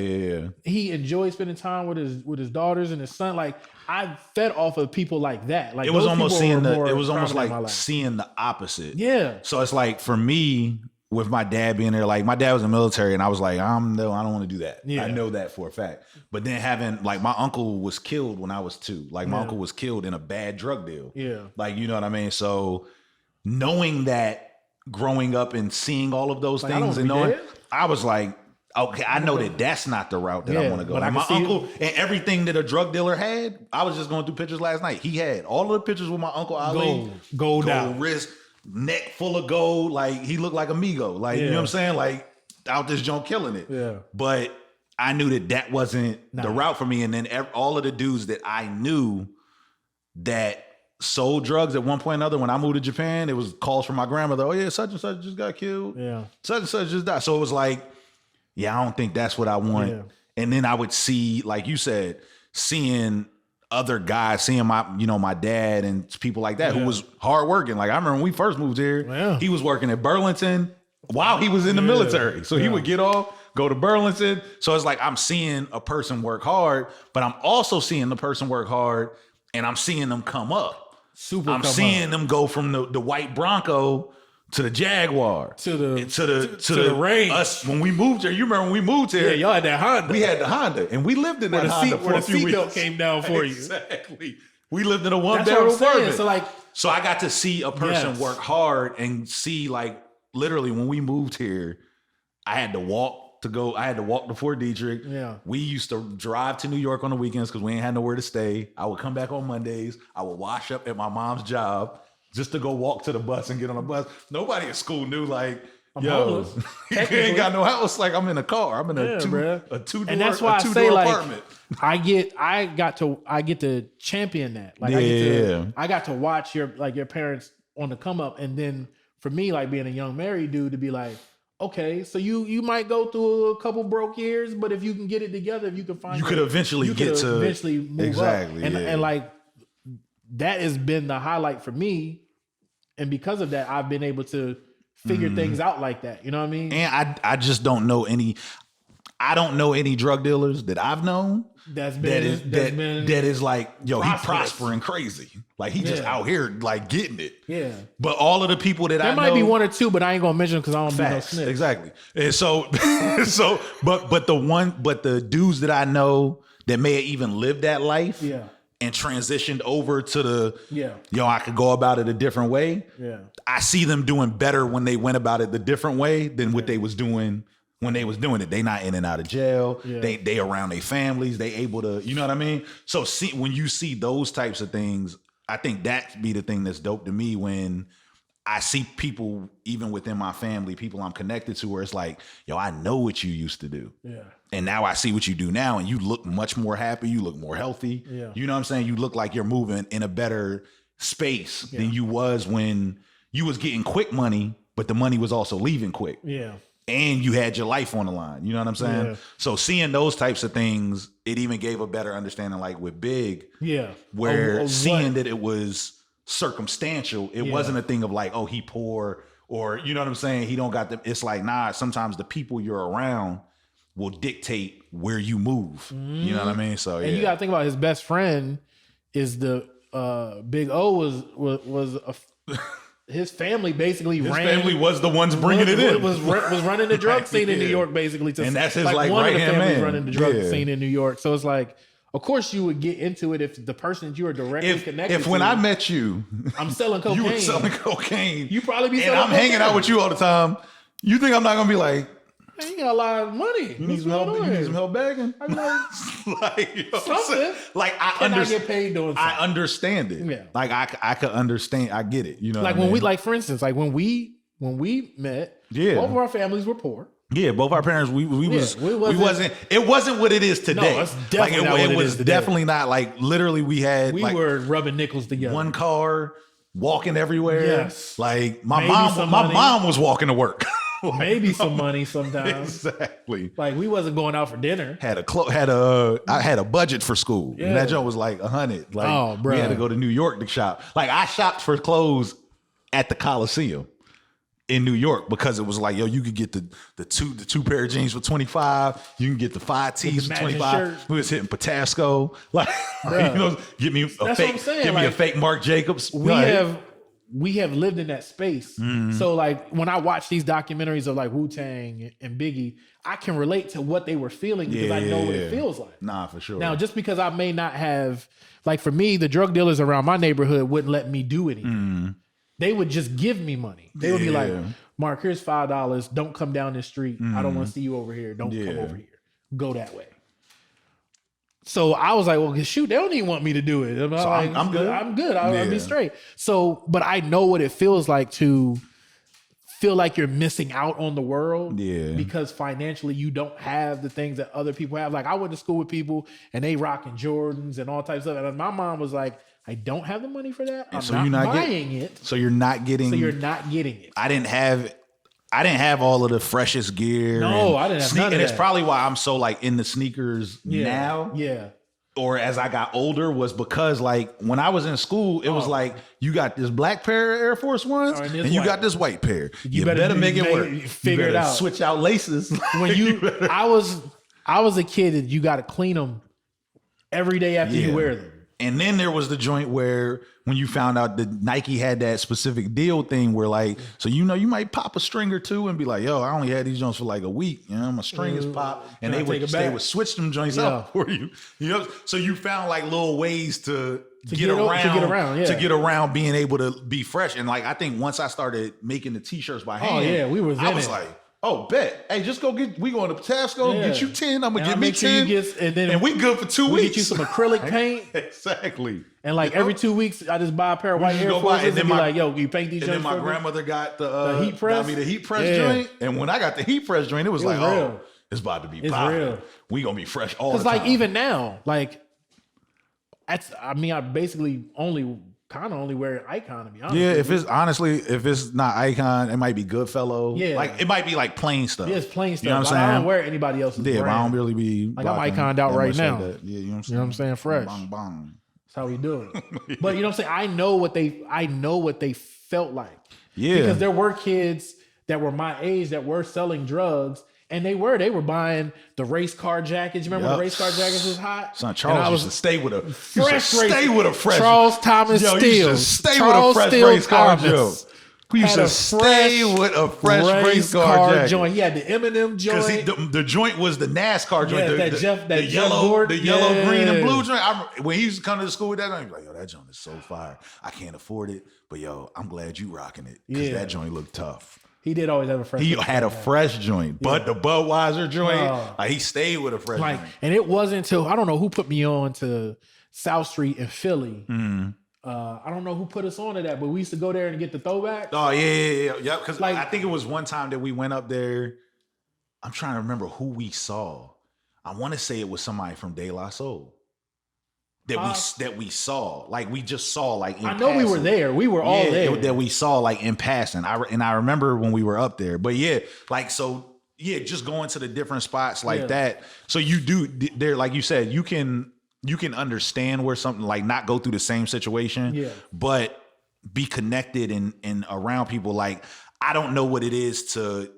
Speaker 1: he enjoyed spending time with his daughters and his son. Like I fed off of people like that. Like
Speaker 2: it was almost like seeing the opposite.
Speaker 1: Yeah.
Speaker 2: So it's like for me, with my dad being there, like my dad was in the military, and I was like, I don't want to do that. Yeah. I know that for a fact. But then having like my uncle was killed when I was 2. Like my uncle was killed in a bad drug deal.
Speaker 1: Yeah.
Speaker 2: Like, you know what I mean? So knowing that, growing up and seeing all of those things and knowing, I was like, okay, I know that that's not the route that I want to go. Like my uncle and everything that a drug dealer had, I was just going through pictures last night. He had all of the pictures with my Uncle Ali.
Speaker 1: Gold out.
Speaker 2: Wrist, neck full of gold. Like he looked like amigo. Like, you know what I'm saying? Like out this joint killing it.
Speaker 1: Yeah.
Speaker 2: But I knew that wasn't the route for me. And then all of the dudes that I knew that sold drugs at one point or another, when I moved to Japan, it was calls from my grandmother. Oh yeah, such and such just got killed.
Speaker 1: Yeah.
Speaker 2: Such and such just died. So it was like, yeah, I don't think that's what I want. Yeah. And then I would see, like you said, seeing other guys, seeing my dad and people like that who was hardworking. Like I remember when we first moved here, he was working at Burlington while he was in the military. So he would get off, go to Burlington. So it's like I'm seeing a person work hard, but I'm also seeing the person work hard and I'm seeing them come up. I'm seeing them go from the white Bronco to the Jaguar, to the Range. Us when we moved here, you remember when we moved here?
Speaker 1: Yeah, y'all had that Honda.
Speaker 2: We had the Honda, and we lived in that Honda for a few weeks.
Speaker 1: Where the seatbelt came down for you.
Speaker 2: Exactly. We lived in a one-bedroom apartment. So I got to see a person work hard and see, like, literally when we moved here, I had to walk to Fort Detrick.
Speaker 1: Yeah.
Speaker 2: We used to drive to New York on the weekends because we ain't had nowhere to stay. I would come back on Mondays. I would wash up at my mom's job just to go walk to the bus and get on a bus. Nobody at school knew, like, yo, you ain't got no house. Like, I'm in a car. I'm in a two-door,
Speaker 1: and that's why I say,
Speaker 2: apartment.
Speaker 1: Like, I get to champion that. Like, I got to watch your parents on the come up, and then for me, like being a young married dude, to be like, okay, so you might go through a couple broke years, but if you can get it together, if you can find,
Speaker 2: you could eventually
Speaker 1: move up, and like that has been the highlight for me. And because of that, I've been able to figure things out like that. You know what I mean?
Speaker 2: And I just don't know any. I don't know any drug dealers that I've known that is like, yo, he prospering crazy. Like he just out here like getting it.
Speaker 1: Yeah.
Speaker 2: But all of the people that I know,
Speaker 1: there might be one or two, but I ain't gonna mention them because I don't be no snitch.
Speaker 2: Exactly. And so but the dudes that I know that may have even lived that life.
Speaker 1: Yeah.
Speaker 2: And transitioned over to I could go about it a different way.
Speaker 1: Yeah.
Speaker 2: I see them doing better when they went about it the different way than what they was doing when they was doing it. They not in and out of jail. Yeah. They around their families. They able to, you know what I mean? So when you see those types of things, I think that be the thing that's dope to me when I see people, even within my family, people I'm connected to, where it's like, yo, I know what you used to do.
Speaker 1: Yeah.
Speaker 2: And now I see what you do now, and you look much more happy. You look more healthy.
Speaker 1: Yeah.
Speaker 2: You know what I'm saying? You look like you're moving in a better space than you was when you was getting quick money, but the money was also leaving quick.
Speaker 1: Yeah.
Speaker 2: And you had your life on the line. You know what I'm saying?
Speaker 1: Yeah.
Speaker 2: So seeing those types of things, it even gave a better understanding, like with Big.
Speaker 1: Yeah.
Speaker 2: Where seeing that it was circumstantial, it wasn't a thing of like, oh, he poor, or you know what I'm saying? He don't got the, it's like, nah, sometimes the people you're around will dictate where you move. You know what I mean? So
Speaker 1: and you gotta think about his best friend is the Big O was his family basically
Speaker 2: family was the ones bringing it in.
Speaker 1: Was running the drug scene in New York basically.
Speaker 2: And that's his
Speaker 1: like
Speaker 2: one of the families
Speaker 1: running the drug scene in New York. So it's like, of course you would get into it if the person that you are directly connected to.
Speaker 2: If when I met you,
Speaker 1: I'm selling cocaine.
Speaker 2: You were selling cocaine.
Speaker 1: You probably be selling
Speaker 2: and I'm
Speaker 1: cocaine.
Speaker 2: hanging out with you all the time. You think I'm not gonna be like,
Speaker 1: man, you got a lot of money.
Speaker 2: You need some help. You need some help bagging.
Speaker 1: I'm like,
Speaker 2: you know
Speaker 1: something.
Speaker 2: Like
Speaker 1: I get paid doing something.
Speaker 2: I understand it.
Speaker 1: Yeah.
Speaker 2: Like I could understand. I get it. You know,
Speaker 1: like when we, like for instance, like when we met, both of our families were poor.
Speaker 2: Yeah, both our parents. We wasn't. It wasn't what it is today.
Speaker 1: No, it's definitely not what it is today.
Speaker 2: Definitely not. Like literally, we
Speaker 1: were rubbing nickels together.
Speaker 2: One car, walking everywhere.
Speaker 1: Yes.
Speaker 2: Like my mom was walking to work.
Speaker 1: Like, maybe some money sometimes.
Speaker 2: Exactly.
Speaker 1: Like we wasn't going out for dinner.
Speaker 2: I had a budget for school. Yeah. And that joint was like $100. Like we had to go to New York to shop. Like I shopped for clothes at the Coliseum. in New York because it was like, yo, you could get the two pair of jeans for 25. You can get the 5 tees for 25. We was hitting Patasco. Like, you know, give me a fake Marc Jacobs.
Speaker 1: We have lived in that space. So like when I watch these documentaries of like WuTang and Biggie, I can relate to what they were feeling because I know what it feels like.
Speaker 2: Nah, for sure.
Speaker 1: Now, just because I may not have, like for me, the drug dealers around my neighborhood wouldn't let me do anything. They would just give me money. They would be like, Mark, here's $5. Don't come down this street. I don't want to see you over here. Don't come over here. Go that way. So I was like, well, shoot, they don't even want me to do it. I'm good. I'm good. I'll be straight. So, but I know what it feels like to feel like you're missing out on the world because financially you don't have the things that other people have. Like I went to school with people and they rocking Jordans and all types of stuff. And my mom was like, I don't have the money for that. I'm not buying it.
Speaker 2: So you're not getting
Speaker 1: it.
Speaker 2: I didn't have all of the freshest gear.
Speaker 1: No, I didn't have none of that.
Speaker 2: And it's probably why I'm so like in the sneakers now.
Speaker 1: Yeah.
Speaker 2: Or as I got older was because like when I was in school, it was like you got this black pair of Air Force Ones and you got this white pair. You better make it work.
Speaker 1: Figure it out.
Speaker 2: Switch out laces.
Speaker 1: I was a kid and you got to clean them every day after you wear them.
Speaker 2: And then there was the joint where when you found out that Nike had that specific deal thing where like, so you know, you might pop a string or two and be like, yo, I only had these joints for like a week. You know, my string is popped. And they would switch them joints out for you. You know, so you found like little ways to get around being able to be fresh. And like I think once I started making the t-shirts by hand, I was like, oh, bet. Hey, just go we going to Patasco, get you 10. I'm going to give me 10. And we good for 2 weeks.
Speaker 1: We get you some acrylic paint.
Speaker 2: Exactly.
Speaker 1: And like every 2 weeks, I just buy a pair of white Air Forces and be like, yo, you paint these joints.
Speaker 2: And then my grandmother got the heat press. Got me the heat press joint. And when I got the heat press joint, it was like, real. Oh, it's about to be popping. We going to be fresh all the time.
Speaker 1: Because like even now, like, I basically only wear Icon to be honest.
Speaker 2: Yeah, if it's not Icon, it might be Goodfellow. Yeah, like it might be like plain stuff.
Speaker 1: Yeah, it's plain stuff.
Speaker 2: You know what I'm saying?
Speaker 1: I don't wear anybody else's brand.
Speaker 2: But I don't really be
Speaker 1: like I'm Iconed out right now.
Speaker 2: Yeah, you know
Speaker 1: what I'm saying? Fresh.
Speaker 2: Bang, bang.
Speaker 1: That's how we do it. But you know what I'm saying? I know what they felt like.
Speaker 2: Yeah,
Speaker 1: because there were kids that were my age that were selling drugs. And they were buying the race car jackets. You remember when the race car jackets was hot?
Speaker 2: Son, Charles used to stay with a
Speaker 1: fresh Charles Thomas Steele.
Speaker 2: With a fresh race car joke. We used to stay with a fresh race car jacket.
Speaker 1: Joint. He had the Eminem joint.
Speaker 2: Because the joint was the NASCAR joint.
Speaker 1: Yeah,
Speaker 2: the yellow, green, and blue joint. When he used to come to the school with that, I'd be like, yo, that joint is so fire. I can't afford it, but yo, I'm glad you rocking it because that joint looked tough.
Speaker 1: He did always have a fresh joint.
Speaker 2: He had a fresh joint, but the Budweiser joint, he stayed with a fresh joint.
Speaker 1: And it wasn't until, I don't know who put me on to South Street in Philly. I don't know who put us on to that, but we used to go there and get the throwbacks.
Speaker 2: Oh, yeah. Because I think it was one time that we went up there. I'm trying to remember who we saw. I want to say it was somebody from De La Soul. That we saw, like we just saw, like in passing.
Speaker 1: We were there. We were all there.
Speaker 2: That we saw, like in passing. I remember when we were up there. But just going to the different spots like that. So you do there, like you said, you can understand where something like not go through the same situation, but be connected and around people. Like I don't know what it is to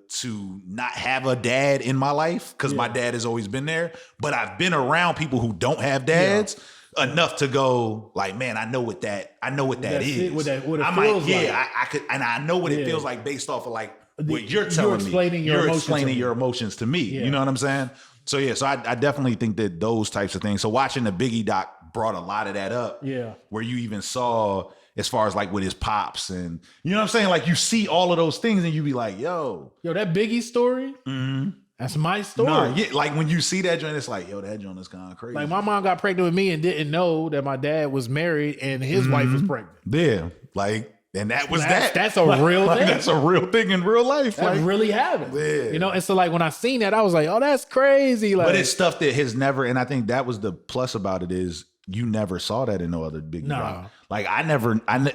Speaker 2: not have a dad in my life because my dad has always been there, but I've been around people who don't have dads. Enough to go like, man, I know what that is.
Speaker 1: What it feels like.
Speaker 2: I could, and I know what it feels like based off of like what you're telling me. You're explaining your emotions to me. You know what I'm saying? So so I definitely think that those types of things. So watching the Biggie doc brought a lot of that up. Yeah, where you even saw as far as like with his pops and you know what I'm saying. Like you see all of those things and you be like, yo,
Speaker 1: that Biggie story. Mm-hmm. That's my story.
Speaker 2: Like when you see that joint, it's like, yo, that joint is kind of crazy.
Speaker 1: Like my mom got pregnant with me and didn't know that my dad was married and his wife was pregnant.
Speaker 2: Yeah, like, and that was that.
Speaker 1: That's a real thing.
Speaker 2: That's a real thing in real life.
Speaker 1: That really happened.
Speaker 2: Yeah.
Speaker 1: You know, and so like when I seen that, I was like, oh, that's crazy. Like,
Speaker 2: but it's stuff that has never, and I think that was the plus about it is you never saw that in no other Biggie
Speaker 1: Nah.
Speaker 2: Doc. Like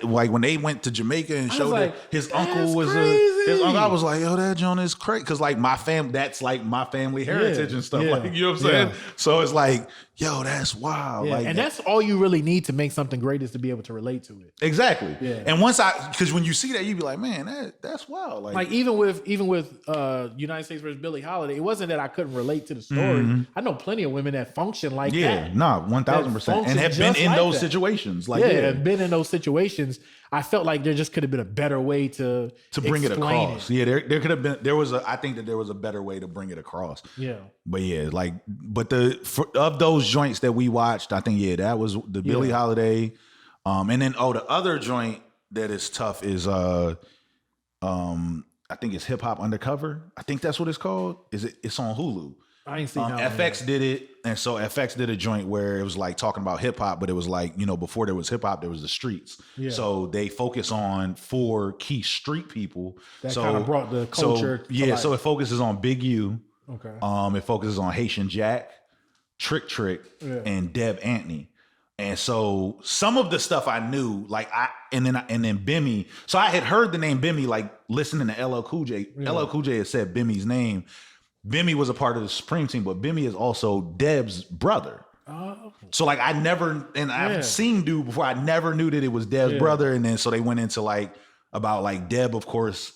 Speaker 2: like when they went to Jamaica and showed
Speaker 1: like,
Speaker 2: that his uncle was his uncle, I was like, yo, that joint is crazy. Cause like that's like my family heritage and stuff. Like, you know what I'm saying? So it's like, yo, that's wild.
Speaker 1: Yeah.
Speaker 2: Like,
Speaker 1: and that's all you really need to make something great is to be able to relate to it.
Speaker 2: Exactly.
Speaker 1: Yeah.
Speaker 2: And cause when you see that, you be like, man, that's wild.
Speaker 1: Like even with United States versus Billie Holiday, it wasn't that I couldn't relate to the story. I know plenty of women that function like that.
Speaker 2: Yeah, no, 1,000%. And have been in those situations. Like,
Speaker 1: have been in those situations. I felt like there just could have been a better way to
Speaker 2: bring it across. Yeah, there could have been. I think that there was a better way to bring it across.
Speaker 1: Yeah,
Speaker 2: but of those joints that we watched, I think that was the Billie Holiday, and then the other joint that is tough is I think it's Hip Hop Undercover. I think that's what it's called. It's on Hulu.
Speaker 1: I ain't seen that
Speaker 2: FX did it, and so FX did a joint where it was like talking about hip hop, but it was like, before there was hip hop, there was the streets. Yeah. So they focus on 4 key street people
Speaker 1: that kind of brought the culture.
Speaker 2: So it focuses on Big U.
Speaker 1: Okay.
Speaker 2: It focuses on Haitian Jack, Trick, and Deb Antony. And so some of the stuff I knew, and then Bimmy. So I had heard the name Bimmy, like listening to LL Cool J. Yeah. LL Cool J had said Bimmy's name. Bimmy was a part of the Supreme team, but Bimmy is also Deb's brother. Oh. So I've seen Dude before. I never knew that it was Deb's brother. And then so they went into about Deb, of course,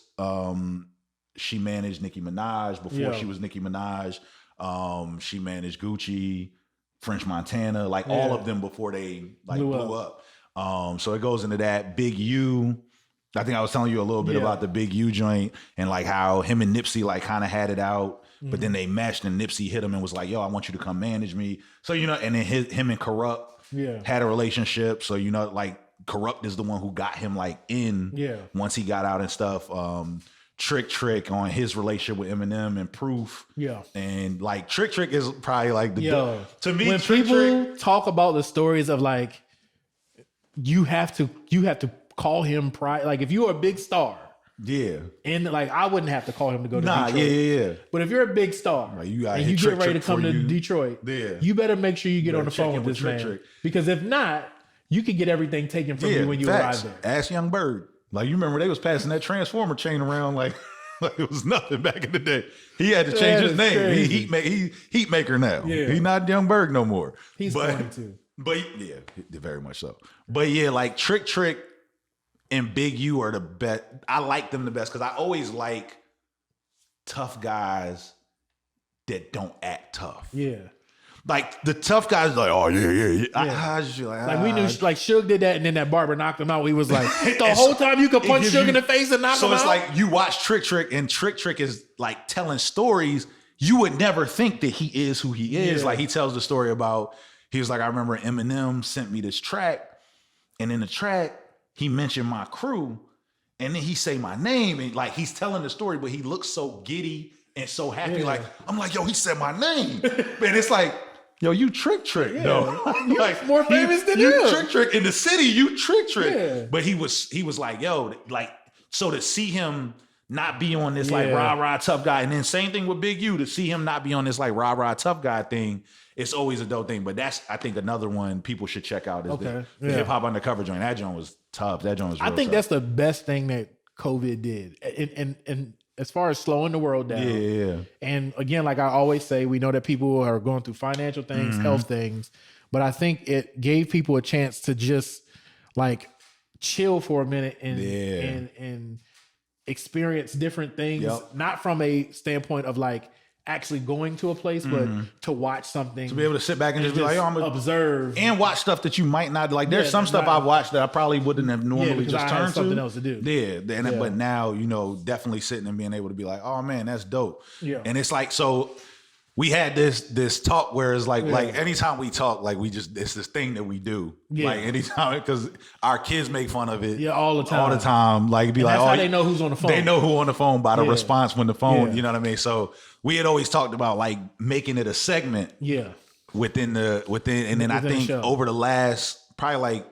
Speaker 2: she managed Nicki Minaj before she was Nicki Minaj. She managed Gucci, French Montana, all of them before they blew up. So it goes into that. Big U. I think I was telling you a little bit about the Big U joint and how him and Nipsey kind of had it out. But then they meshed and Nipsey hit him and was like, yo, I want you to come manage me. So, and then him and Corrupt had a relationship. So, Corrupt is the one who got him in once he got out and stuff. Trick on his relationship with Eminem and Proof. Yeah. And Trick is probably to me,
Speaker 1: when people talk about the stories of you have to call him if you're a big star. Yeah. And I wouldn't have to call him to go to Detroit. Yeah. But if you're a big star and you get ready to come to Detroit, you better make sure you get on the phone with this man. Because if not, you could get everything taken from you when you arrive there.
Speaker 2: Ask Young Bird. You remember they was passing that transformer chain around like it was nothing back in the day. He had to change his name. He heat maker now. Yeah. He not Young Bird no more.
Speaker 1: He's going to.
Speaker 2: But yeah, very much so. But yeah, Trick and Big U are the best. I like them the best because I always like tough guys that don't act tough. Yeah. The tough guys oh yeah. I just feel
Speaker 1: we knew Suge did that and then that barber knocked him out. He was like, the whole time you could punch Suge in the face and knock him out.
Speaker 2: So it's you watch Trick and Trick is telling stories. You would never think that he is who he is. Yeah. He tells the story about, he was I remember Eminem sent me this track and in the track, he mentioned my crew and then he say my name and he's telling the story, but he looks so giddy and so happy. Yeah. I'm yo, he said my name. And it's yo, you Trick. No.
Speaker 1: You more famous than him.
Speaker 2: You Trick in the city, you Trick. Yeah. But he was yo, so to see him not be on this rah-rah tough guy. And then same thing with Big U, to see him not be on this rah-rah tough guy thing. It's always a dope thing, but that's, I think, another one people should check out is the Hip Hop Undercover joint. That joint was tough. That joint was real tough.
Speaker 1: That's the best thing that COVID did. And as far as slowing the world down. Yeah. And again, I always say, we know that people are going through financial things, health things, but I think it gave people a chance to just chill for a minute and experience different things, not from a standpoint of actually going to a place, but to watch something.
Speaker 2: To be able to sit back and just be I'm gonna
Speaker 1: observe.
Speaker 2: And watch stuff that you might not like. There's some stuff I've watched that I probably wouldn't have normally just turned to.
Speaker 1: Something else to do.
Speaker 2: Yeah. But now, definitely sitting and being able to be oh man, that's dope. Yeah. And it's so we had this talk where it's anytime we talk, it's this thing that we do. Yeah. Anytime, because our kids make fun of it.
Speaker 1: Yeah, all the time.
Speaker 2: All the time. Be
Speaker 1: that's how they know who's on the phone.
Speaker 2: They know who on the phone by the response when the phone, you know what I mean? So we had always talked about making it a segment. Yeah. Within I think over the last probably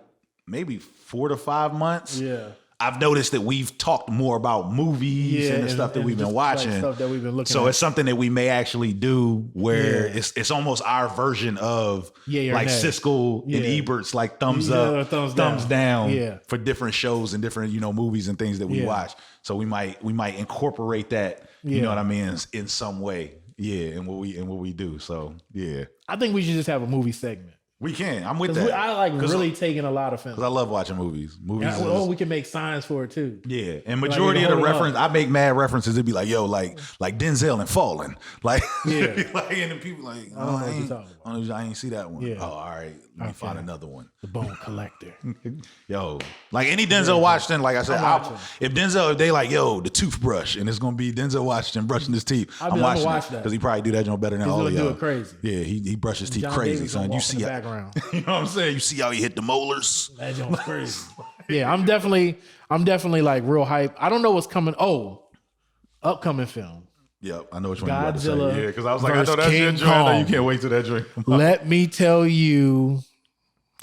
Speaker 2: maybe 4 to 5 months. Yeah. I've noticed that we've talked more about movies and the stuff that we've been watching.
Speaker 1: Stuff that we've been looking
Speaker 2: so
Speaker 1: at.
Speaker 2: it's something that we may actually do where it's almost our version of like Siskel and Ebert's like thumbs up, thumbs down for different shows and different, movies and things that we watch. So we might incorporate that, you know what I mean, in some way. Yeah, and what we do. So yeah.
Speaker 1: I think we should just have a movie segment.
Speaker 2: We can. I'm with that.
Speaker 1: I like really taking a lot of films.
Speaker 2: Because I love watching movies.
Speaker 1: We can make signs for it too.
Speaker 2: Yeah. And majority of the reference, I make mad references. It'd be like, yo, like Denzel and Fallen. Like, and then people like, I ain't see that one. Yeah. Oh, all right. Let me find another one.
Speaker 1: The Bone Collector.
Speaker 2: Yo, like any Denzel Washington, like I said, if they like, yo, the toothbrush, and it's going to be Denzel Washington brushing his teeth, I'm watching it. Because he probably do that joint better than all of y'all.
Speaker 1: Do it crazy.
Speaker 2: Yeah, he brushes teeth crazy, son. You see how, you know what I'm saying? You see how he hit the molars?
Speaker 1: That joint's crazy. Yeah, I'm definitely like real hype. I don't know what's coming. Oh, upcoming film.
Speaker 2: Yep, I know which one you're about to say.
Speaker 1: Godzilla
Speaker 2: Yeah, because I was like, I know that's your joint. I know you can't wait till that joint.
Speaker 1: Let me tell you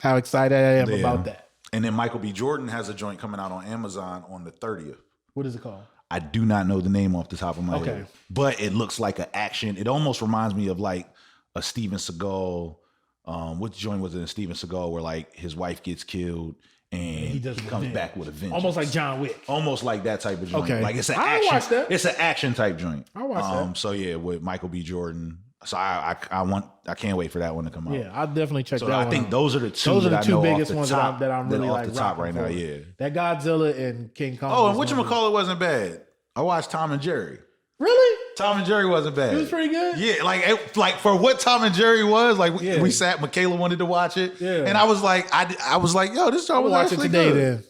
Speaker 1: how excited I am about that.
Speaker 2: And then Michael B. Jordan has a joint coming out on Amazon on the 30th.
Speaker 1: What is it called?
Speaker 2: I do not know the name off the top of my head. But it looks like an action. It almost reminds me of like a Steven Seagal. Which joint was it in Steven Seagal where like his wife gets killed and he comes back with a vengeance.
Speaker 1: Almost like John Wick.
Speaker 2: Almost like that type of joint.
Speaker 1: Okay.
Speaker 2: Like it's an
Speaker 1: I
Speaker 2: action.
Speaker 1: watch that.
Speaker 2: It's an action type joint.
Speaker 1: I watch that.
Speaker 2: So yeah, with Michael B. Jordan. So I can't wait for that one to come out.
Speaker 1: Yeah, I'll definitely check that one.
Speaker 2: So I think those are the two.
Speaker 1: Those are the two
Speaker 2: biggest
Speaker 1: biggest ones that I'm really
Speaker 2: off
Speaker 1: like
Speaker 2: the top right now. Yeah,
Speaker 1: that Godzilla and King Kong.
Speaker 2: Oh, and whatchamacallit wasn't bad. I watched Tom and Jerry.
Speaker 1: Really?
Speaker 2: Tom and Jerry wasn't bad.
Speaker 1: It was pretty good.
Speaker 2: Yeah, like for what Tom and Jerry was, like we sat. Michaela wanted to watch it, and I was like, yo, this show was actually
Speaker 1: today.
Speaker 2: Good.
Speaker 1: Then,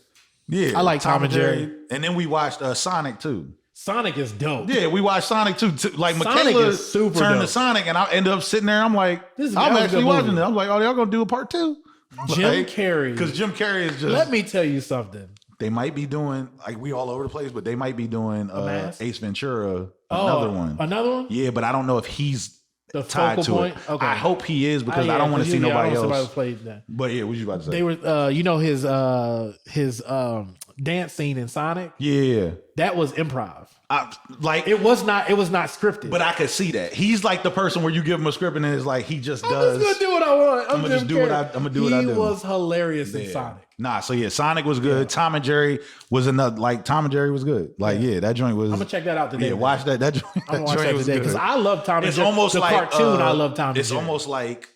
Speaker 2: yeah,
Speaker 1: I like Tom and Jerry.
Speaker 2: And then we watched Sonic too.
Speaker 1: Sonic is dope.
Speaker 2: Yeah, we watched Sonic too. Like
Speaker 1: Sonic
Speaker 2: Michaela
Speaker 1: is super
Speaker 2: turned
Speaker 1: dope.
Speaker 2: to Sonic, and I ended up sitting there. I'm like, I'm actually watching it. I'm like, oh, y'all gonna do a part 2?
Speaker 1: Jim Carrey,
Speaker 2: because Jim Carrey is just.
Speaker 1: Let me tell you something.
Speaker 2: They might be doing like we all over the place, but they might be doing Ace Ventura, another one.
Speaker 1: Another one?
Speaker 2: Yeah, but I don't know if he's
Speaker 1: the
Speaker 2: tied to
Speaker 1: point?
Speaker 2: it.
Speaker 1: Okay.
Speaker 2: I hope he is because I don't want to see nobody else.
Speaker 1: Somebody played that.
Speaker 2: But yeah, what you about to say?
Speaker 1: They were, his dance scene in Sonic.
Speaker 2: Yeah,
Speaker 1: that was improv.
Speaker 2: It
Speaker 1: was not scripted.
Speaker 2: But I could see that he's like the person where you give him a script and it's like he just does.
Speaker 1: I'm just gonna do what I want.
Speaker 2: I'm gonna just do what I do.
Speaker 1: He was hilarious in Sonic.
Speaker 2: Nah, so yeah, Sonic was good. Yeah. Tom and Jerry was another. Like Tom and Jerry was good. Like that joint was.
Speaker 1: I'm gonna check that out today.
Speaker 2: Yeah, watch that. That joint.
Speaker 1: I'm gonna watch that today because I love Tom and Jerry.
Speaker 2: It's almost
Speaker 1: the
Speaker 2: like
Speaker 1: cartoon. I love Tom and Jerry.
Speaker 2: It's almost like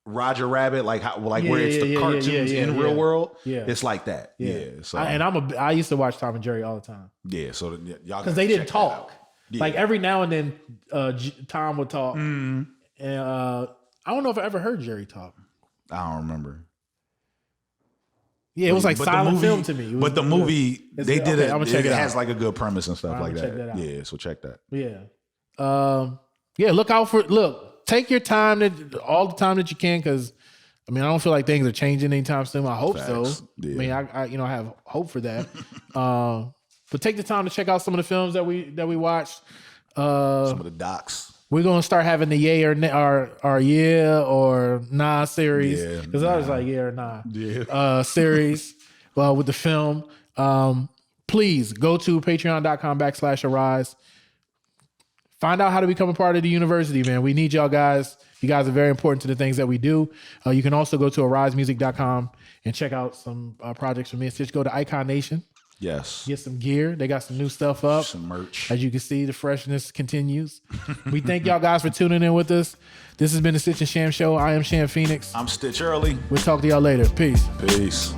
Speaker 2: Roger Rabbit, like where it's the cartoons in real world. Yeah, it's like that. Yeah. So
Speaker 1: I used to watch Tom and Jerry all the time.
Speaker 2: Yeah. So y'all
Speaker 1: because they didn't talk. Yeah. Like every now and then, Tom would talk, and I don't know if I ever heard Jerry talk.
Speaker 2: I don't remember.
Speaker 1: Yeah, it was like silent film to me.
Speaker 2: But the movie they did it.
Speaker 1: It
Speaker 2: has like a good premise and stuff like that. Yeah, so check that.
Speaker 1: Yeah. Take your time, all the time that you can, because I mean I don't feel like things are changing anytime soon. I hope so. Yeah. I mean I have hope for that. But take the time to check out some of the films that we watched.
Speaker 2: Some of the docs.
Speaker 1: We're gonna start having the yay or yeah or nah series because I was like yeah or nah series. Well, with the film, please go to patreon.com/Uhrise. Find out how to become a part of the university, man. We need y'all guys. You guys are very important to the things that we do. You can also go to uhrisemusic.com and check out some projects from me and Stitch. Go to Icon Nation.
Speaker 2: Yes.
Speaker 1: Get some gear. They got some new stuff up.
Speaker 2: Some merch.
Speaker 1: As you can see, the freshness continues. We thank y'all guys for tuning in with us. This has been the Stitch Sham Show. I am Sham Phoenix.
Speaker 2: I'm Stitch Early.
Speaker 1: We'll talk to y'all later. Peace.
Speaker 2: Peace.